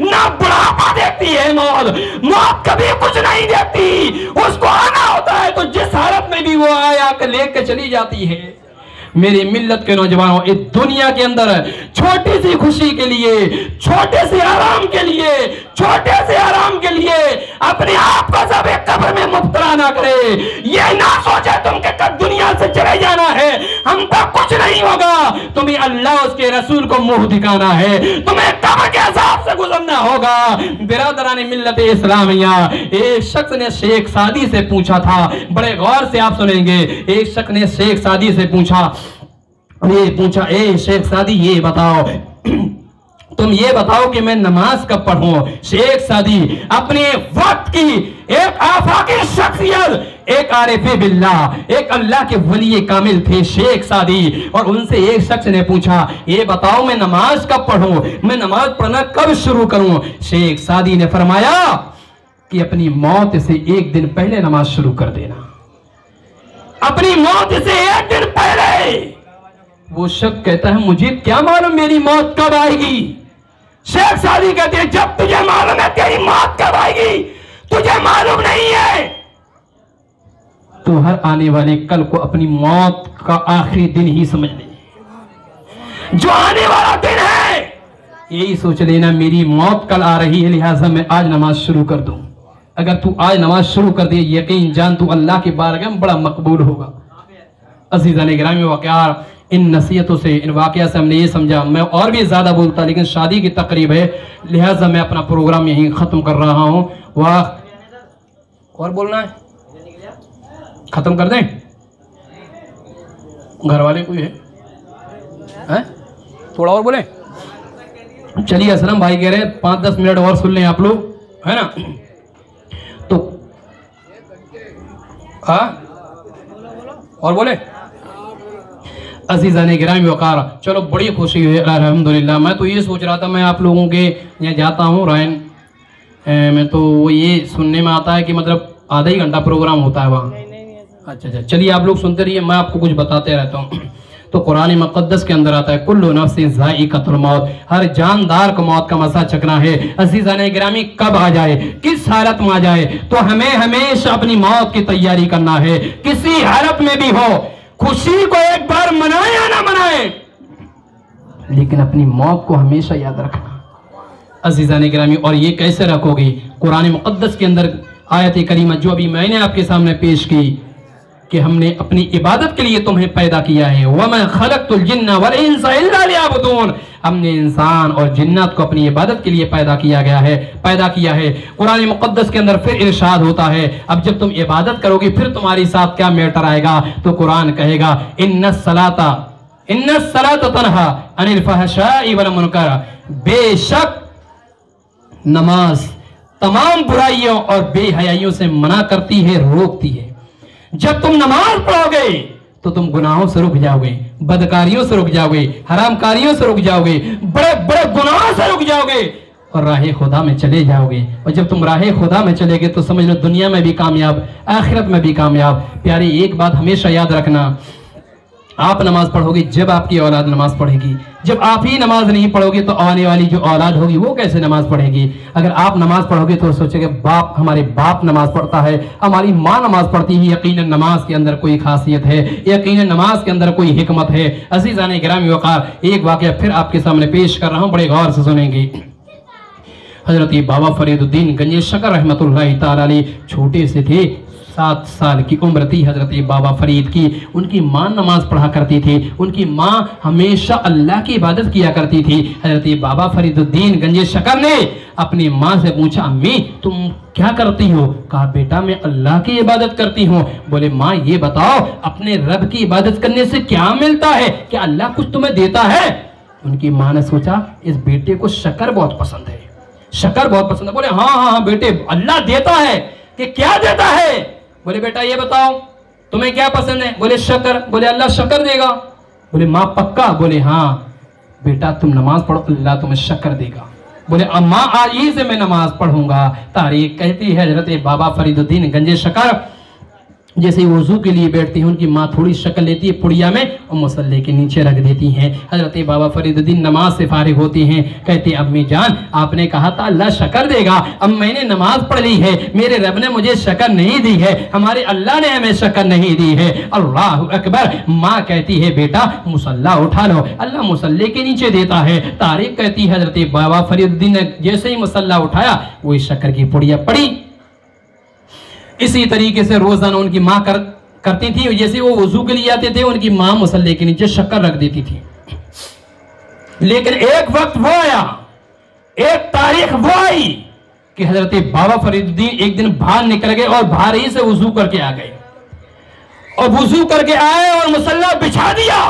ना बुढ़ापा देखती है मौत। मौत कभी कुछ नहीं देखती, उसको आना होता है तो जिस हालत में भी वो आया कर लेकर चली जाती है। मेरी मिल्लत के नौजवानों, इस दुनिया के अंदर छोटी सी खुशी के लिए, छोटे से आराम के लिए, छोटे से आराम के लिए अपने आप को सब एक कब्र में मुब्तला ना करे। ये ना सोचे तुम के कब दुनिया से चले जाना है, हम तक कुछ नहीं होगा। तुम्हें अल्लाह उसके रसूल को मुंह दिखाना है, तुम्हें कब्र के अज़ाब से गुजरना होगा। बिरादरान मिल्लत इस्लामिया, एक शख्स ने शेख सादी से पूछा था, बड़े गौर से आप सुनेंगे। एक शख्स ने शेख सादी से पूछा, ए शेख सादी, ये बताओ, तुम ये बताओ कि मैं नमाज कब पढ़ूं? शेख सादी अपने वक्त की एक आफाकी शख्सियत, एक आरिफ बिल्लाह, एक अल्लाह के वली कामिल थे शेख सादी, और उनसे एक शख्स ने पूछा, ये बताओ मैं नमाज कब पढ़ूं, मैं नमाज पढ़ना कब शुरू करूं? शेख सादी ने फरमाया कि अपनी मौत से एक दिन पहले नमाज शुरू कर देना, अपनी मौत से एक दिन पहले। वो शख्स कहता है मुझे क्या मालूम मेरी मौत कब आएगी? शेख सादी कहते हैं जब तुझे मालूम है तेरी मौत कब आएगी, तुझे मालूम नहीं है तो हर आने वाले कल को अपनी मौत का आखिरी दिन ही समझ ले। जो आने वाला दिन है यही सोच लेना मेरी मौत कल आ रही है, लिहाजा मैं आज नमाज शुरू कर दूं। अगर तू आज नमाज शुरू कर दे, यकीन जान तू अल्लाह के बारगाह में बड़ा मकबूल होगा। अज़ीज़ान गिरामी वाक़या, इन नसीहतों से, इन वाक़या से हमने ये समझा। मैं और भी ज़्यादा बोलता, लेकिन शादी की तकरीब है, लिहाजा मैं अपना प्रोग्राम यहीं ख़त्म कर रहा हूँ। वाह, और बोलना है? ख़त्म कर दें? घर वाले कोई है? थोड़ा और बोले? चलिए, असलम भाई कह रहे हैं 5-10 मिनट और सुन लें आप लोग, है ना? तो और बोले? अज़ीज़ाने गिरामी वक़ार, चलो बड़ी खुशी हुई अल्हम्दुलिल्लाह। मैं तो ये सोच रहा था, मैं आप लोगों के यहाँ जाता हूँ रायन में, तो वो ये सुनने में आता है कि मतलब आधा ही घंटा प्रोग्राम होता है वहाँ। अच्छा, चलिए आप लोग सुनते रहिए, मैं आपको कुछ बताते रहता हूँ। तो कुरान मुक़द्दस के अंदर आता है, कुल्लु नफ्सिन ज़ाइक़तुल मौत, हर जानदार को मौत का मज़ा चखना है। अज़ीज़ाने गिरामी, कब आ जाए, किस हालत में आ जाए, तो हमें हमेशा अपनी मौत की तैयारी करना है, किसी हालत में भी हो। खुशी को एक बार मनाए या ना मनाए, लेकिन अपनी मौत को हमेशा याद रखना। अज़ीज़ाने गिरामी, और ये कैसे रखोगे? कुरान मुक़द्दस के अंदर आयत करीमा जो अभी मैंने आपके सामने पेश की कि हमने अपनी इबादत के लिए तुम्हें पैदा किया है। वमा खलक़तुल जिन्ना वल इंसा इल्ला लियअबुदून, हमने इंसान और जिन्नात को अपनी इबादत के लिए पैदा किया है। कुरान मुक़द्दस के अंदर फिर इरशाद होता है, अब जब तुम इबादत करोगे फिर तुम्हारे साथ क्या मैटर आएगा? तो कुरान कहेगा, इन्नस सलाता तन्हा अनिल फहशाई वल मुनकर, बेशक नमाज तमाम बुराइयों और बेहयाइयों से मना करती है, रोकती है। जब तुम नमाज पढ़ोगे तो तुम गुनाहों से रुक जाओगे, बदकारियों से रुक जाओगे, हरामकारियों से रुक जाओगे, बड़े बड़े गुनाहों से रुक जाओगे और राह खुदा में चले जाओगे। और जब तुम राह खुदा में चले गए तो समझ लो दुनिया में भी कामयाब, आखिरत में भी कामयाब। प्यारे, एक बात हमेशा याद रखना, आप नमाज पढ़ोगे जब आपकी औलाद नमाज पढ़ेगी। जब आप ही नमाज नहीं पढ़ोगे तो आने वाली जो औलाद होगी वो कैसे नमाज पढ़ेगी? अगर आप नमाज पढ़ोगे तो सोचेंगे बाप, हमारे बाप नमाज पढ़ता है, हमारी माँ नमाज पढ़ती है, यकीनन नमाज के अंदर कोई खासियत है, यकीनन नमाज के अंदर कोई हिकमत है। अज़ीज़ाने गिरामी वक़ार, एक वाक़या फिर आपके सामने पेश कर रहा हूँ, बड़े गौर से सुनेंगे। हज़रत बाबा फरीदुद्दीन गंजे शकर रहमतुल्लाहि ताला अलैह छोटे से थे, 7 साल की उम्र थी हजरत बाबा फरीद की। उनकी माँ नमाज पढ़ा करती थी, उनकी माँ हमेशा अल्लाह की इबादत किया करती थी। हजरत बाबा फरीदुद्दीन गंजे शकर ने अपनी माँ से पूछा, अम्मी तुम क्या करती हो? कहा, बेटा मैं अल्लाह की इबादत करती हूँ। बोले, माँ ये बताओ अपने रब की इबादत करने से क्या मिलता है? क्या अल्लाह कुछ तुम्हें देता है? उनकी माँ ने सोचा इस बेटे को शकर बहुत पसंद है, शकर बहुत पसंद है। बोले, हाँ बेटे, अल्लाह देता है। कि क्या देता है? बोले, बेटा ये बताओ तुम्हें क्या पसंद है? बोले, शकर। बोले, अल्लाह शकर देगा? बोले, माँ पक्का? बोले, हाँ बेटा तुम नमाज पढ़ो, अल्लाह तुम्हें शकर देगा। बोले, अम्मा आज ही से मैं नमाज पढ़ूंगा। तारीख कहती है हजरत बाबा फरीदुद्दीन गंजे शकर जैसे वुजू के लिए बैठती हैं, उनकी माँ थोड़ी शक्ल लेती है पुड़िया में और मुसल्ले के नीचे रख देती हैं। हजरत बाबा फरीदुद्दीन नमाज से फारिग होती हैं, कहती, अम्मी जान आपने कहा था अल्लाह शकर देगा, अब मैंने नमाज पढ़ ली है, मेरे रब ने मुझे शकर नहीं दी है, हमारे अल्लाह ने हमें शकर नहीं दी है। अल्लाह अकबर। माँ कहती है, बेटा मुसल्ला उठा लो, अल्लाह मुसल्ले के नीचे देता है। तारीख कहती है हजरत बाबा फरीदुद्दीन ने जैसे ही मुसल्ला उठाया वही शक्कर की पुड़िया पड़ी। इसी तरीके से रोजाना उनकी माँ करती थी, जैसे वो वजू के लिए आते थे उनकी माँ मुसल्ले के नीचे शक्कर रख देती थी। लेकिन एक वक्त वो आया, एक तारीख वो आई कि हजरत बाबा फरीदुद्दीन एक दिन बाहर निकल गए और बाहर ही से वजू करके आ गए और वजू करके आए और मुसल्ला बिछा दिया।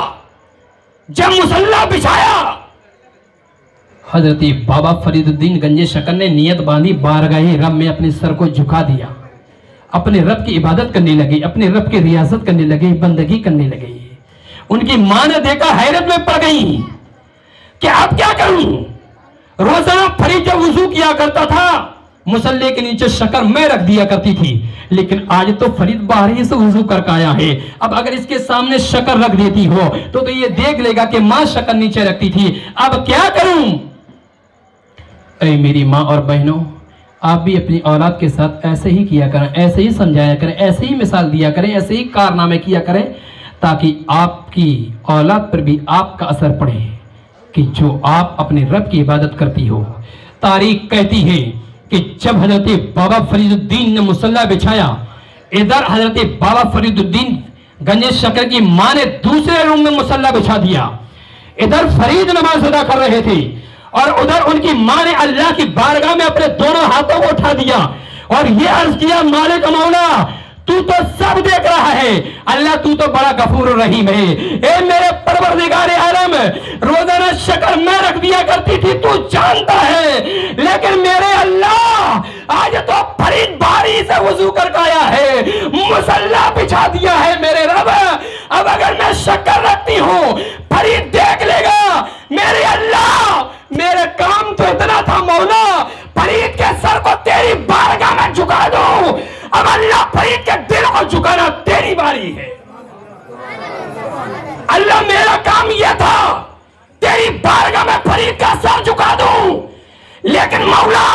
जब मुसल्ला बिछाया हजरत बाबा फरीदुद्दीन गंजे शक्कर ने नियत बांधी, बारगाह रब में अपने सर को झुका दिया, अपने रब की इबादत करने लगे, अपने रब की रियाजत करने लगे, बंदगी करने लगे। उनकी मां ने देखा, हैरत में पड़ गई कि अब क्या करूं? रोजाना फरीद जब वुजू किया करता था मुसल्ले के नीचे शक्कर मैं रख दिया करती थी, लेकिन आज तो फरीद बाहर ही से वुजू करके आया है, अब अगर इसके सामने शक्कर रख देती हो तो ये देख लेगा कि मां शक्कर नीचे रखती थी, अब क्या करूं? ऐ मेरी मां और बहनों, आप भी अपनी औलाद के साथ ऐसे ही किया करें, ऐसे ही समझाया करें, ऐसे ही मिसाल दिया करें, ऐसे ही कारनामे किया करें, ताकि आपकी औलाद पर भी आपका असर पड़े कि जो आप अपने रब की इबादत करती हो। तारीख कहती है कि जब हजरत बाबा फरीदुद्दीन ने मुसल्ला बिछाया, इधर हजरत बाबा फरीदुद्दीन गंज शक्कर की मां ने दूसरे रूम में मुसल्ला बिछा दिया। इधर फरीद नमाज अदा कर रहे थे और उधर उनकी मां ने अल्लाह की बारगाह में अपने दोनों हाथों को उठा दिया और ये अर्ज किया, मालिक मौला तू तो सब देख रहा है, अल्लाह तू तो बड़ा गफूर रहीम है। ए मेरे परवरदिगार आलम, रोजाना शक्र मैं रख दिया करती थी, तू जानता है, लेकिन मेरे अल्लाह आज तो फरीद बारी से वजू कर आया है, मुसल्ला बिछा दिया है मेरे रब। अब अगर मैं शक्र रखती हूँ फरीद देख लेगा, मेरे अल्लाह मेरे काम तो इतना था मौला, फरीद के सर को तेरी बारगाह में झुका दूं। अब अल्लाह फरीद के दिल को झुकाना तेरी बारी है। अल्लाह मेरा काम यह था तेरी बारगाह में फरीद का सर झुका दूं, लेकिन मौला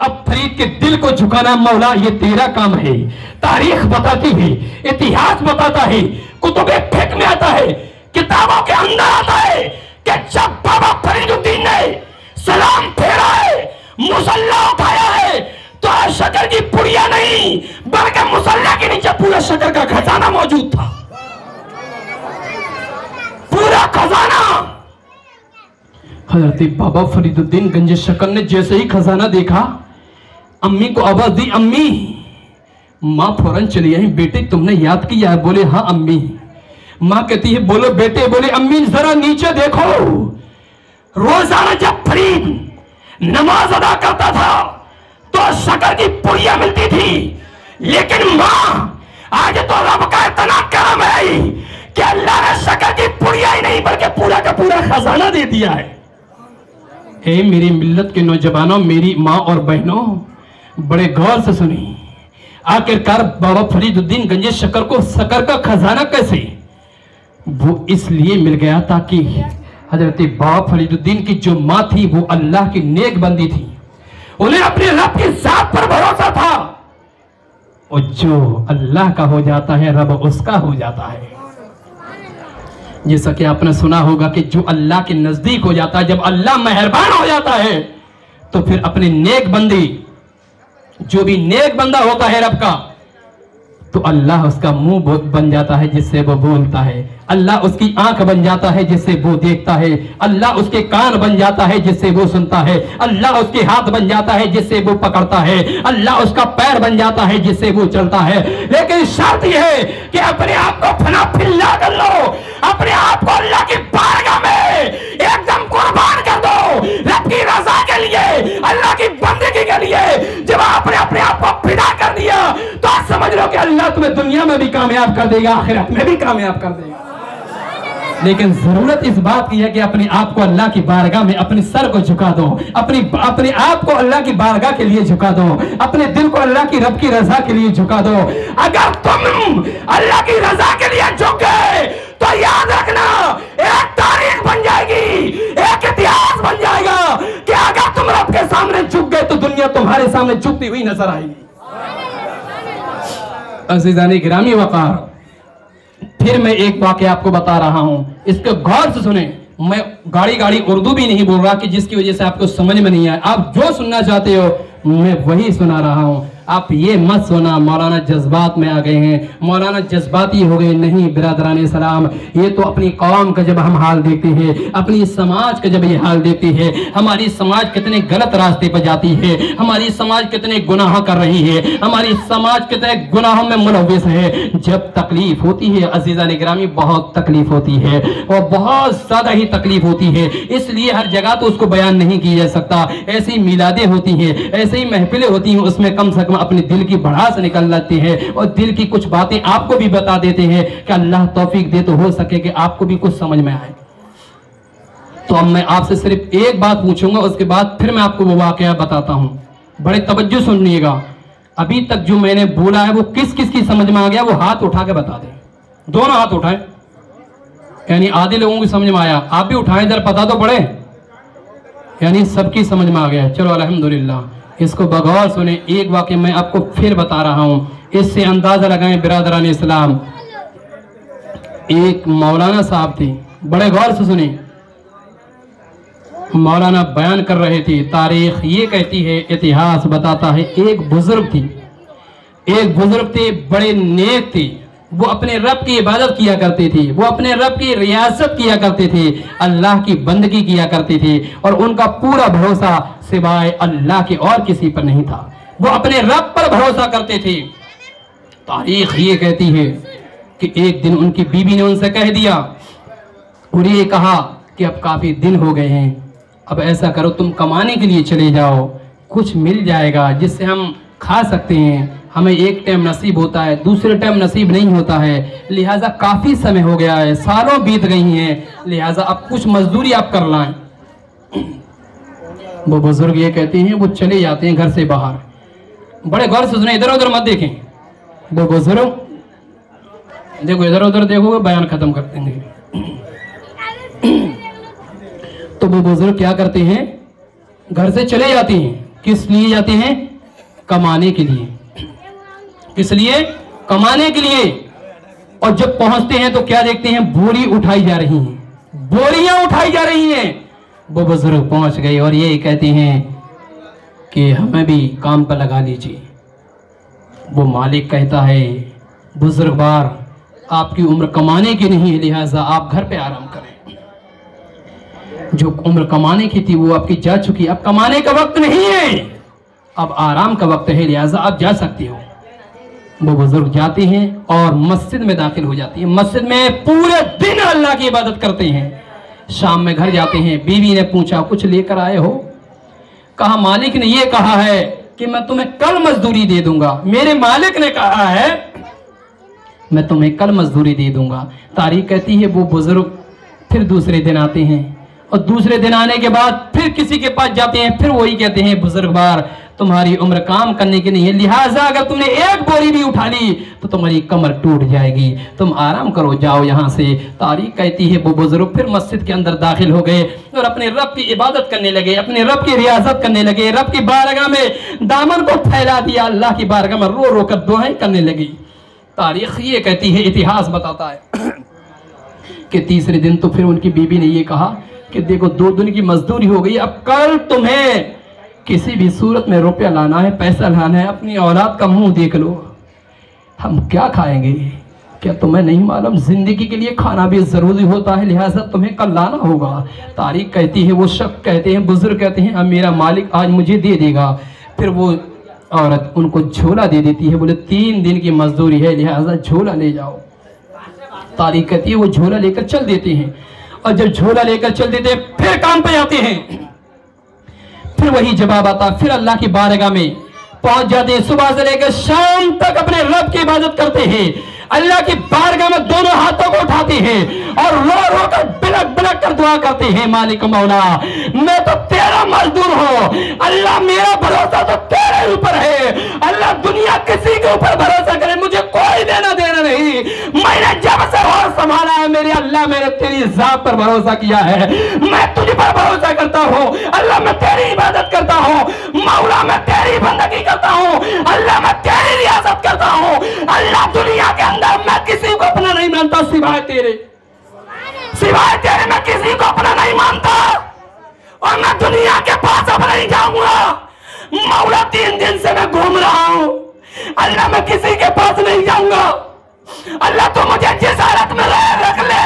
अब फरीद के दिल को झुकाना मौला ये तेरा काम है। तारीख बताती है, इतिहास बताता है, कुतुब फिक्र में आता है, किताबों के अंदर आता है कि जब बाबा फरीदुद्दीन ने सलाम फेरा है, मुसल्ला उठाया है, तो शक्कर की पुड़िया नहीं बल्कि मुसल्ला के नीचे पूरा शक्कर का खजाना मौजूद था, पूरा खजाना। हजरत बाबा फरीदुद्दीन गंज शक्कर ने जैसे ही खजाना देखा, अम्मी को आवाज दी, अम्मी। माँ फौरन चली आई, बेटे तुमने याद किया है? बोले हाँ अम्मी। माँ कहती है बोलो बेटे, बोले अम्मी जरा नीचे देखो। रोजाना जब फरीद नमाज अदा करता था तो शक्कर की पुड़िया मिलती थी, लेकिन माँ आज तो रब का इतना करम है कि अल्लाह ने शक्कर की पुड़िया ही नहीं बल्कि पूरा का पूरा खजाना दे दिया है। हे मेरी मिल्लत के नौजवानों, मेरी माँ और बहनों, बड़े गौर से सुनी। आखिरकार बाबा फरीदुद्दीन गंज शक्कर को शक्कर का खजाना कैसे? वो इसलिए मिल गया ताकि हजरत बाबा फरीदुद्दीन की जो माँ थी वो अल्लाह की नेक बंदी थी, उन्हें अपने रब की जात पर भरोसा था, और जो अल्लाह का हो जाता है रब उसका हो जाता है। जैसा कि आपने सुना होगा कि जो अल्लाह के नजदीक हो जाता है, जब अल्लाह मेहरबान हो जाता है तो फिर अपने नेक बंदी, जो भी नेक बंदा होता है रब का, तो अल्लाह उसका मुंह बन जाता है जिससे वो बोलता है, अल्लाह उसकी आंख बन जाता है जिससे वो देखता है, अल्लाह उसके कान बन जाता है जिससे वो सुनता है, अल्लाह उसके हाथ बन जाता है जिससे वो पकड़ता है, अल्लाह उसका पैर बन जाता है जिससे वो चलता है। लेकिन शर्त यह है कि अपने आप को फना फिल्ला कर लो, अपने आप को अल्लाह की बारगाह में एकदम कुर्बान कर दो रब की रजा के लिए, अल्लाह की बंदगी के लिए। जब आपने अपने आप को फिदा कर दिया तो आप समझ लो कि अल्लाह तुम्हें दुनिया में भी कामयाब कर देगा, आखिरत में भी कामयाब कर देगा। लेकिन जरूरत इस बात की है कि अपने आप को अल्लाह की बारगाह में अपने सर को झुका दो, अपने आप को अल्लाह की बारगाह के लिए झुका दो, अपने दिल को अल्लाह की रब की रजा के लिए झुका दो। अगर तुम अल्लाह की रजा के लिए झुक गए तो याद रखना एक तारीख बन जाएगी, एक इतिहास बन जाएगा कि अगर तुम रब के सामने झुक गए तो दुनिया तुम्हारे सामने झुकती हुई नजर आएगी। अज़ीज़ान गिरामी वक़ार, फिर मैं एक वाक़या आपको बता रहा हूं, इसको गौर से सुने। मैं गाड़ी उर्दू भी नहीं बोल रहा कि जिसकी वजह से आपको समझ में नहीं आए। आप जो सुनना चाहते हो मैं वही सुना रहा हूं, आप ये मत सुना मौलाना जज्बात में आ गए हैं, मौलाना जज्बाती हो गए। नहीं बिरादरान सलाम, ये तो अपनी कौम का जब हम हाल देखते हैं, अपनी समाज का जब ये हाल देखते हैं, हमारी समाज कितने गलत रास्ते पर जाती है, हमारी समाज कितने गुनाह कर रही है, हमारी समाज कितने गुनाहों में मुलव्वस है। जब तकलीफ होती है अज़ीज़ान गिरामी, बहुत तकलीफ होती है और बहुत ज्यादा ही तकलीफ होती है, इसलिए हर जगह तो उसको बयान नहीं किया जा सकता। ऐसी मिलादें होती हैं, ऐसे ही महफिलें होती हैं, उसमें कम से कम अपने दिल की भड़ास निकल जाती है और दिल की कुछ बातें आपको भी बता देते हैं कि अल्लाह तौफीक दे तो हो सके कि आपको भी कुछ समझ में आए। तो अब मैं आपसे सिर्फ एक बात पूछूंगा, उसके बाद फिर मैं आपको वो वाकया बताता हूं। बड़े तवज्जो सुनिएगा। अभी तक जो मैंने बोला है वो किस किस की समझ में आ गया, वो हाथ उठा के बता दें। दोनों हाथ उठाएं, यानी आधे लोगों की समझ में आया। आप भी उठाएं, इधर पता तो पड़े, यानी सबकी समझ में आ गया। चलो अल्हम्दुलिल्लाह, इसको बगौर सुने। एक वाक़या मैं आपको फिर बता रहा हूं, इससे अंदाजा लगाएं बिरादरान इस्लाम। एक मौलाना साहब थे, बड़े गौर से सुने। मौलाना बयान कर रहे थे, तारीख ये कहती है, इतिहास बताता है, एक बुजुर्ग थे, बड़े नेक थे, वो अपने रब की इबादत किया करते थे, वो अपने रब की रियासत किया करते थे, अल्लाह की बंदगी किया करते थे और उनका पूरा भरोसा सिवाय अल्लाह के और किसी पर नहीं था। वो अपने रब पर भरोसा करते थे। तारीख ये कहती है कि एक दिन उनकी बीवी ने उनसे कह दिया और ये कहा कि अब काफी दिन हो गए हैं, अब ऐसा करो तुम कमाने के लिए चले जाओ, कुछ मिल जाएगा जिससे हम खा सकते हैं। हमें एक टाइम नसीब होता है, दूसरे टाइम नसीब नहीं होता है, लिहाजा काफी समय हो गया है, सालों बीत गई हैं, लिहाजा अब कुछ मजदूरी आप कर लाएं। वो बुजुर्ग ये कहते हैं, वो चले जाते हैं घर से बाहर। बड़े गौर से सुने, इधर उधर मत देखें। वो बुजुर्ग देखो, इधर उधर देखोगे बयान खत्म कर देंगे। तो वो बुजुर्ग क्या करते हैं, घर से चले जाते हैं। किस लिए जाते हैं? कमाने के लिए। किस लिए? कमाने के लिए। और जब पहुंचते हैं तो क्या देखते हैं, बोरी उठाई जा रही हैं, बोरियां उठाई जा रही हैं। वो बुजुर्ग पहुंच गए और ये कहते हैं कि हमें भी काम पर लगा लीजिए। वो मालिक कहता है, बुजुर्गवार आपकी उम्र कमाने की नहीं है, लिहाजा आप घर पे आराम करें। जो उम्र कमाने की थी वो आपकी जा चुकी, अब कमाने का वक्त नहीं है, अब आराम का वक्त है, लिहाजा आप जा सकते हो। वो बुजुर्ग जाते हैं और मस्जिद में दाखिल हो जाती है। मस्जिद में पूरे दिन अल्लाह की इबादत करते हैं। शाम में घर जाते हैं। बीवी ने पूछा, कुछ लेकर आए हो? कहा, मालिक ने ये कहा है कि मैं तुम्हें कल मजदूरी दे दूंगा। मेरे मालिक ने कहा है मैं तुम्हें कल मजदूरी दे दूंगा। तारीख कहती है वो बुजुर्ग फिर दूसरे दिन आते हैं और दूसरे दिन आने के बाद फिर किसी के पास जाते हैं, फिर वही कहते हैं, बुजुर्गवार तुम्हारी उम्र काम करने की नहीं है, लिहाजा अगर तुमने एक बोरी भी उठा ली तो तुम्हारी कमर टूट जाएगी, तुम आराम करो, जाओ यहाँ से। तारीख कहती है वो बुजुर्ग फिर मस्जिद के अंदर दाखिल हो गए और अपने रब की इबादत करने लगे, अपने रब की रियासत करने लगे, रब की बारगाह में दामन को फैला दिया, अल्लाह की बारगाह में रो रो कर दुआएं करने लगी। तारीख ये कहती है, इतिहास बताता है कि तीसरे दिन तो फिर उनकी बीबी ने ये कहा कि देखो 2 दिन की मजदूरी हो गई, अब कल तुम्हें किसी भी सूरत में रुपया लाना है, पैसा लाना है, अपनी औलाद का मुंह देख लो, हम क्या खाएंगे? क्या तुम्हें नहीं मालूम जिंदगी के लिए खाना भी जरूरी होता है, लिहाजा तुम्हें कल लाना होगा। तारीख कहती है वो शख्स कहते हैं, बुजुर्ग कहते हैं, अब मेरा मालिक आज मुझे दे देगा। फिर वो औरत उनको झोला दे देती है, बोले 3 दिन की मजदूरी है, लिहाजा झोला ले जाओ। तारीख कहती है वो झोला लेकर चल देते हैं और जब झोला लेकर चल देते हैं फिर काम पे आते हैं, फिर वही जवाब आता, फिर अल्लाह की बारगाह में पहुंच जाते हैं। सुबह से लेकर शाम तक अपने रब की इबादत करते हैं, अल्लाह की बारगाह में दोनों हाथों को उठाते हैं और रो रो कर बिलक बिलक कर दुआ करते हैं, मालिक मौला मैं तो तेरा मजदूर हूँ, अल्लाह मेरा भरोसा तो तेरे ऊपर है, अल्लाह दुनिया किसी के ऊपर भरोसा करे मुझे कोई देना देना नहीं, मैंने जब से और संभाला है मेरे अल्लाह मैंने तेरी जात पर भरोसा किया है, मैं तुझ पर भरोसा करता हूँ, अल्लाह मैं तेरी इबादत करता हूँ, मौला मैं तेरी बंदगी करता हूँ, अल्लाह मैं तेरी रियासत करता हूँ, अल्लाह दुनिया के मैं किसी को अपना नहीं मानता सिवाय तेरे मैं किसी को अपना नहीं मानता और मैं दुनिया के पास अब नहीं जाऊंगा। मौला 3 दिन से मैं घूम रहा हूं, अल्लाह मैं किसी के पास नहीं जाऊंगा, अल्लाह तो मुझे जिस हालत में रख ले,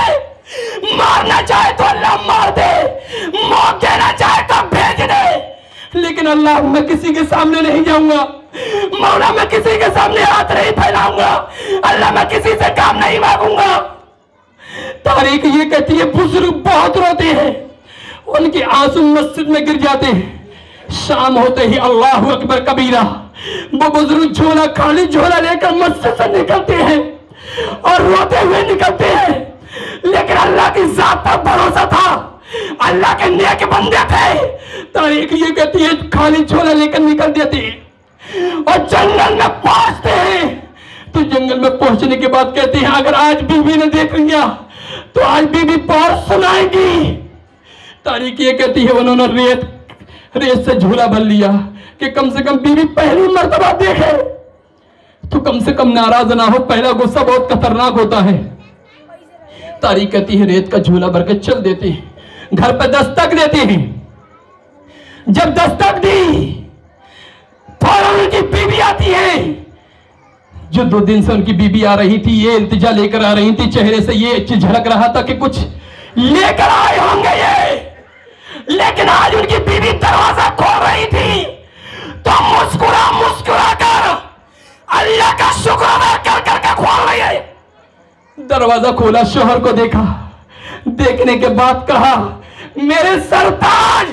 मारना चाहे तो अल्लाह मार दे, मौत देना चाहे तो भेज दे, लेकिन अल्लाह मैं किसी के सामने नहीं जाऊंगा, मौला मैं किसी के सामने हाथ नहीं फैलाऊंगा, अल्लाह मैं किसी से काम नहीं मांगूंगा। तारीख ये कहती है बुजुर्ग बहुत रोते हैं, उनके आंसू मस्जिद में गिर जाते हैं। शाम होते ही अल्लाह अकबर कबीरा, वो बुजुर्ग झोला खाली झोला लेकर मस्जिद से निकलते हैं और रोते हुए निकलते हैं, लेकिन अल्लाह की जात पर भरोसा था, अल्लाह के नेक बंदे थे। तारीख ये कहती है खाली झोला लेकर निकल देते हैं और जंगल में पहुंचते हैं। तो जंगल में पहुंचने के बाद कहते हैं अगर आज बीवी ने देख लिया तो आज बीवी पार सुनाएगी। तारीख ये कहती है उन्होंने रेत से झूला भर लिया कि कम से कम बीवी पहली मर्तबा देखे तो कम से कम नाराज ना हो, पहला गुस्सा बहुत खतरनाक होता है। तारीख कहती है रेत का झूला भर के चल देते हैं, घर पर दस्तक देते हैं। जब दस्तक दी फौरन उनकी बीवी आती है, जो 2 दिन से उनकी बीबी आ रही थी, ये इल्तिजा लेकर आ रही थी, चेहरे से ये झलक रहा था कि कुछ लेकर आए होंगे ये, लेकिन आज उनकी बीबी दरवाजा खोल रही थी तो मुस्कुरा मुस्कुरा कर अल्लाह का शुक्र अदा कर करके खोल रही है। दरवाजा खोला, शोहर को देखा, देखने के बाद कहा, मेरे सरताज,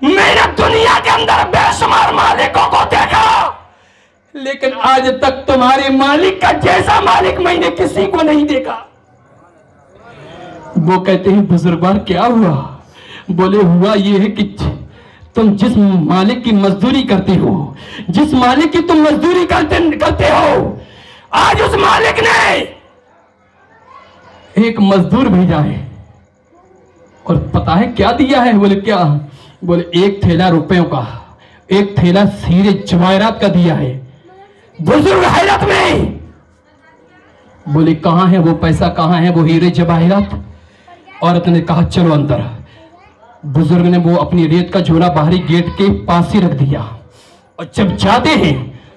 मैंने दुनिया के अंदर बेशुमार मालिकों को देखा, लेकिन आज तक तुम्हारे मालिक का जैसा मालिक मैंने किसी को नहीं देखा। वो कहते हैं बुजुर्गवार क्या हुआ? बोले हुआ ये है कि तुम जिस मालिक की मजदूरी करते हो, जिस मालिक की तुम मजदूरी करते हो, आज उस मालिक ने एक मजदूर भेजा है और पता है क्या दिया है? बोले क्या? बोले 1 थैला रुपयों का, 1 थैला हीरे जवाहरात का दिया है। बुजुर्ग हैरत में बोले कहां है वो पैसा, कहां है वो हीरे जवाहरात? औरत ने कहा चलो अंदर। बुजुर्ग ने वो अपनी रेत का झोला बाहरी गेट के पास ही रख दिया और जब जाते हैं,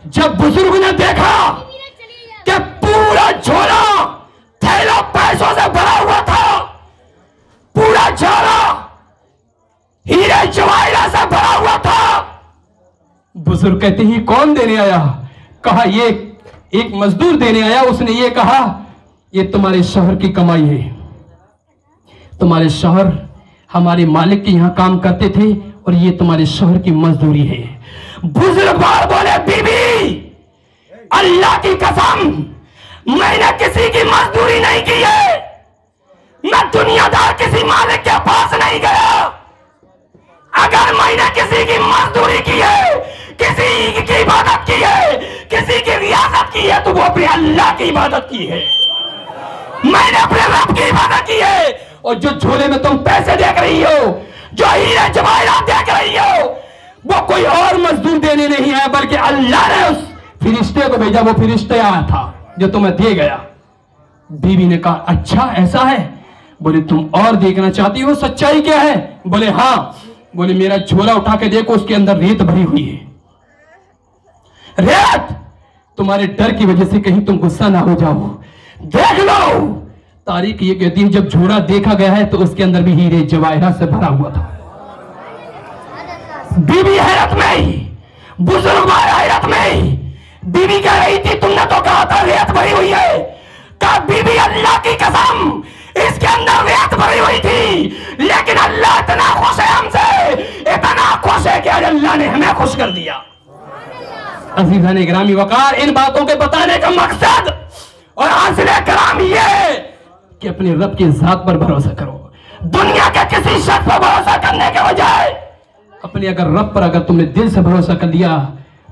जब बुजुर्ग ने देखा कि पूरा झोला थैला पैसों से भरा हुआ था, पूरा झोला हीरे जवाहरात से भरा हुआ था, बुजुर्ग कहते हैं कौन देने आया? कहा ये एक मजदूर देने आया, उसने ये कहा ये तुम्हारे शौहर की कमाई है, तुम्हारे शौहर हमारे मालिक के यहां काम करते थे और ये तुम्हारे शौहर की मजदूरी है। बुजुर्ग बोले बीबी अल्लाह की कसम, मैंने किसी की मजदूरी नहीं की है, मैं दुनियादार किसी मालिक के पास नहीं गया। अगर मैंने किसी की मजदूरी की है, किसी की इबादत की है, किसी की रियासत की है, तो वो अपने अल्लाह की इबादत की है, मैंने अपने रब की इबादत की है। और जो झोले में तुम पैसे देख रही हो, जो हीरे जवाहरात देख रही हो, वो कोई और मजदूर देने नहीं आया, बल्कि अल्लाह ने उस फिरिश्ते को भेजा। वो फिरिश्ते आया था जो तुम्हें दे गया। बीवी ने कहा अच्छा ऐसा है? बोले तुम और देखना चाहती हो, सच्चाई क्या है? बोले हाँ। बोले मेरा झोला उठा के देखो, उसके अंदर रेत भरी हुई है। रेत? तुम्हारे डर की वजह से कहीं तुम गुस्सा ना हो जाओ, देख लो। तारीख ये कहती है जब झोला देखा गया है तो उसके अंदर भी हीरे जवाहरात से भरा हुआ था। बीवी हैरत में, बुजुर्ग हैरत में। बीवी कह रही थी तुमने तो कहा था रेत भरी हुई है। कहा बीवी अल्लाह की कसम, इसके अंदर रेत भरी हुई थी, लेकिन अल्लाह इतना खुश है हमसे, इतना खुश है कि आज अल्लाह ने हमें खुश कर दिया। अज़ीज़ान गिरामी वक़ार, इन बातों के बताने का मकसद और हासिल कराम ये कि अपने रब की जात पर भरोसा करो। दुनिया के किसी शख्स पर भरोसा करने के बजाय अपने अगर रब पर अगर तुमने दिल से भरोसा कर लिया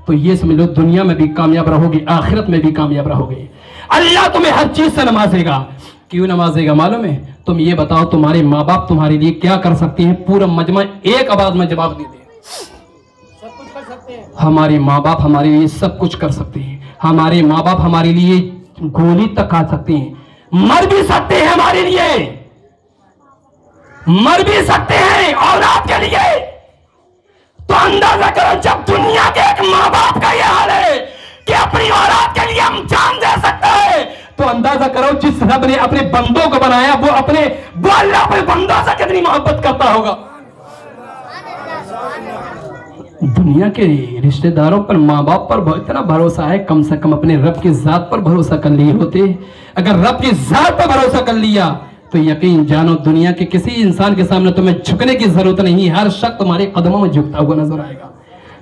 तो ये समझ लो दुनिया में भी कामयाब रहोगे, आखिरत में भी कामयाब रहोगे। अल्लाह तुम्हें हर चीज से नवाजेगा। क्यों नवाजेगा मालूम है? तुम ये बताओ तुम्हारे माँ बाप तुम्हारे लिए क्या कर सकते हैं? पूरा मजमा एक आवाज में जवाब दे दे, सब कुछ कर सकते हैं। हमारे माँ बाप हमारे लिए सब कुछ कर सकते हैं। हमारे माँ बाप हमारे लिए गोली तक खा सकते हैं, मर भी सकते हैं हमारे लिए, मर भी सकते हैं औलाद के लिए। तो अंदाजा करो जब दुनिया के एक माँ बाप का यह हाल है कि अपनी औलाद के लिए हम जान दे सकते हैं, तो अंदाजा करो जिस रब ने अपने बंदों को बनाया वो अल्लाह अपने बंदों से कितनी मोहब्बत करता होगा। दुनिया के रिश्तेदारों पर, माँ बाप पर इतना भरोसा है, कम से कम अपने रब की जात पर भरोसा कर लिए होते। अगर रब की जात पर भरोसा कर लिया तो यकीन जानो दुनिया के किसी इंसान के सामने तुम्हें झुकने की जरूरत नहीं, हर शख्स तुम्हारे कदमों में झुकता हुआ नजर आएगा।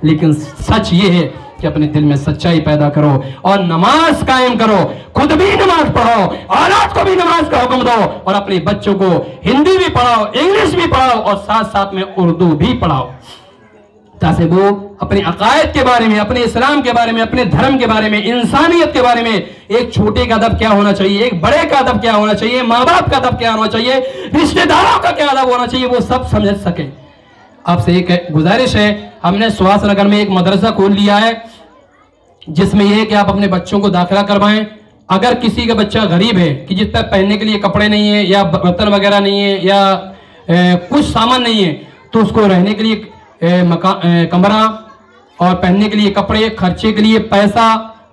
लेकिन सच ये है कि अपने दिल में सच्चाई पैदा करो और नमाज कायम करो, खुद भी नमाज पढ़ो, औलाद को भी नमाज का हुक्म दो और अपने बच्चों को हिंदी भी पढ़ाओ, इंग्लिश भी पढ़ाओ और साथ साथ में उर्दू भी पढ़ाओ, ताकि वो अपने अकायद के बारे में, अपने इस्लाम के बारे में, अपने धर्म के बारे में, इंसानियत के बारे में, एक छोटे का अदब क्या होना चाहिए, एक बड़े का अदब क्या होना चाहिए, माँ बाप का अदब क्या होना चाहिए, रिश्तेदारों का क्या अदब होना चाहिए, वो सब समझ सके। आपसे एक गुजारिश है, हमने सुहास नगर में एक मदरसा खोल लिया है जिसमें यह है कि आप अपने बच्चों को दाखिला करवाएं। अगर किसी का बच्चा गरीब है कि जिस पर पहनने के लिए कपड़े नहीं है या बर्तन वगैरह नहीं है या कुछ सामान नहीं है, तो उसको रहने के लिए कमरा और पहनने के लिए कपड़े, खर्चे के लिए पैसा,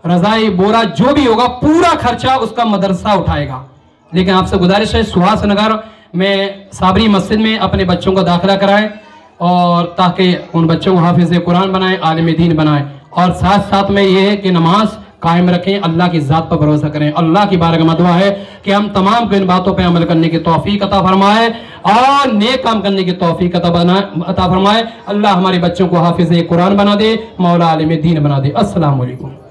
रज़ाई बोरा जो भी होगा पूरा खर्चा उसका मदरसा उठाएगा। लेकिन आपसे गुजारिश है सुहास नगर में साबरी मस्जिद में अपने बच्चों को दाखिला कराएं और ताकि उन बच्चों को हाफिज़ कुरान बनाएं, आलिम दीन बनाएं, और साथ साथ में ये है कि नमाज कायम रखें, अल्लाह की ज़ात पर भरोसा करें। अल्लाह की बारगाह में दुआ है कि हम तमाम को इन बातों पर अमल करने की तौफीक अता फरमाए और नेक काम करने की तौफीक अता फरमाए। अल्लाह हमारे बच्चों को हाफिज़ कुरान बना दे, मौला आलिम दीन बना दे। अस्सलाम वालेकुम।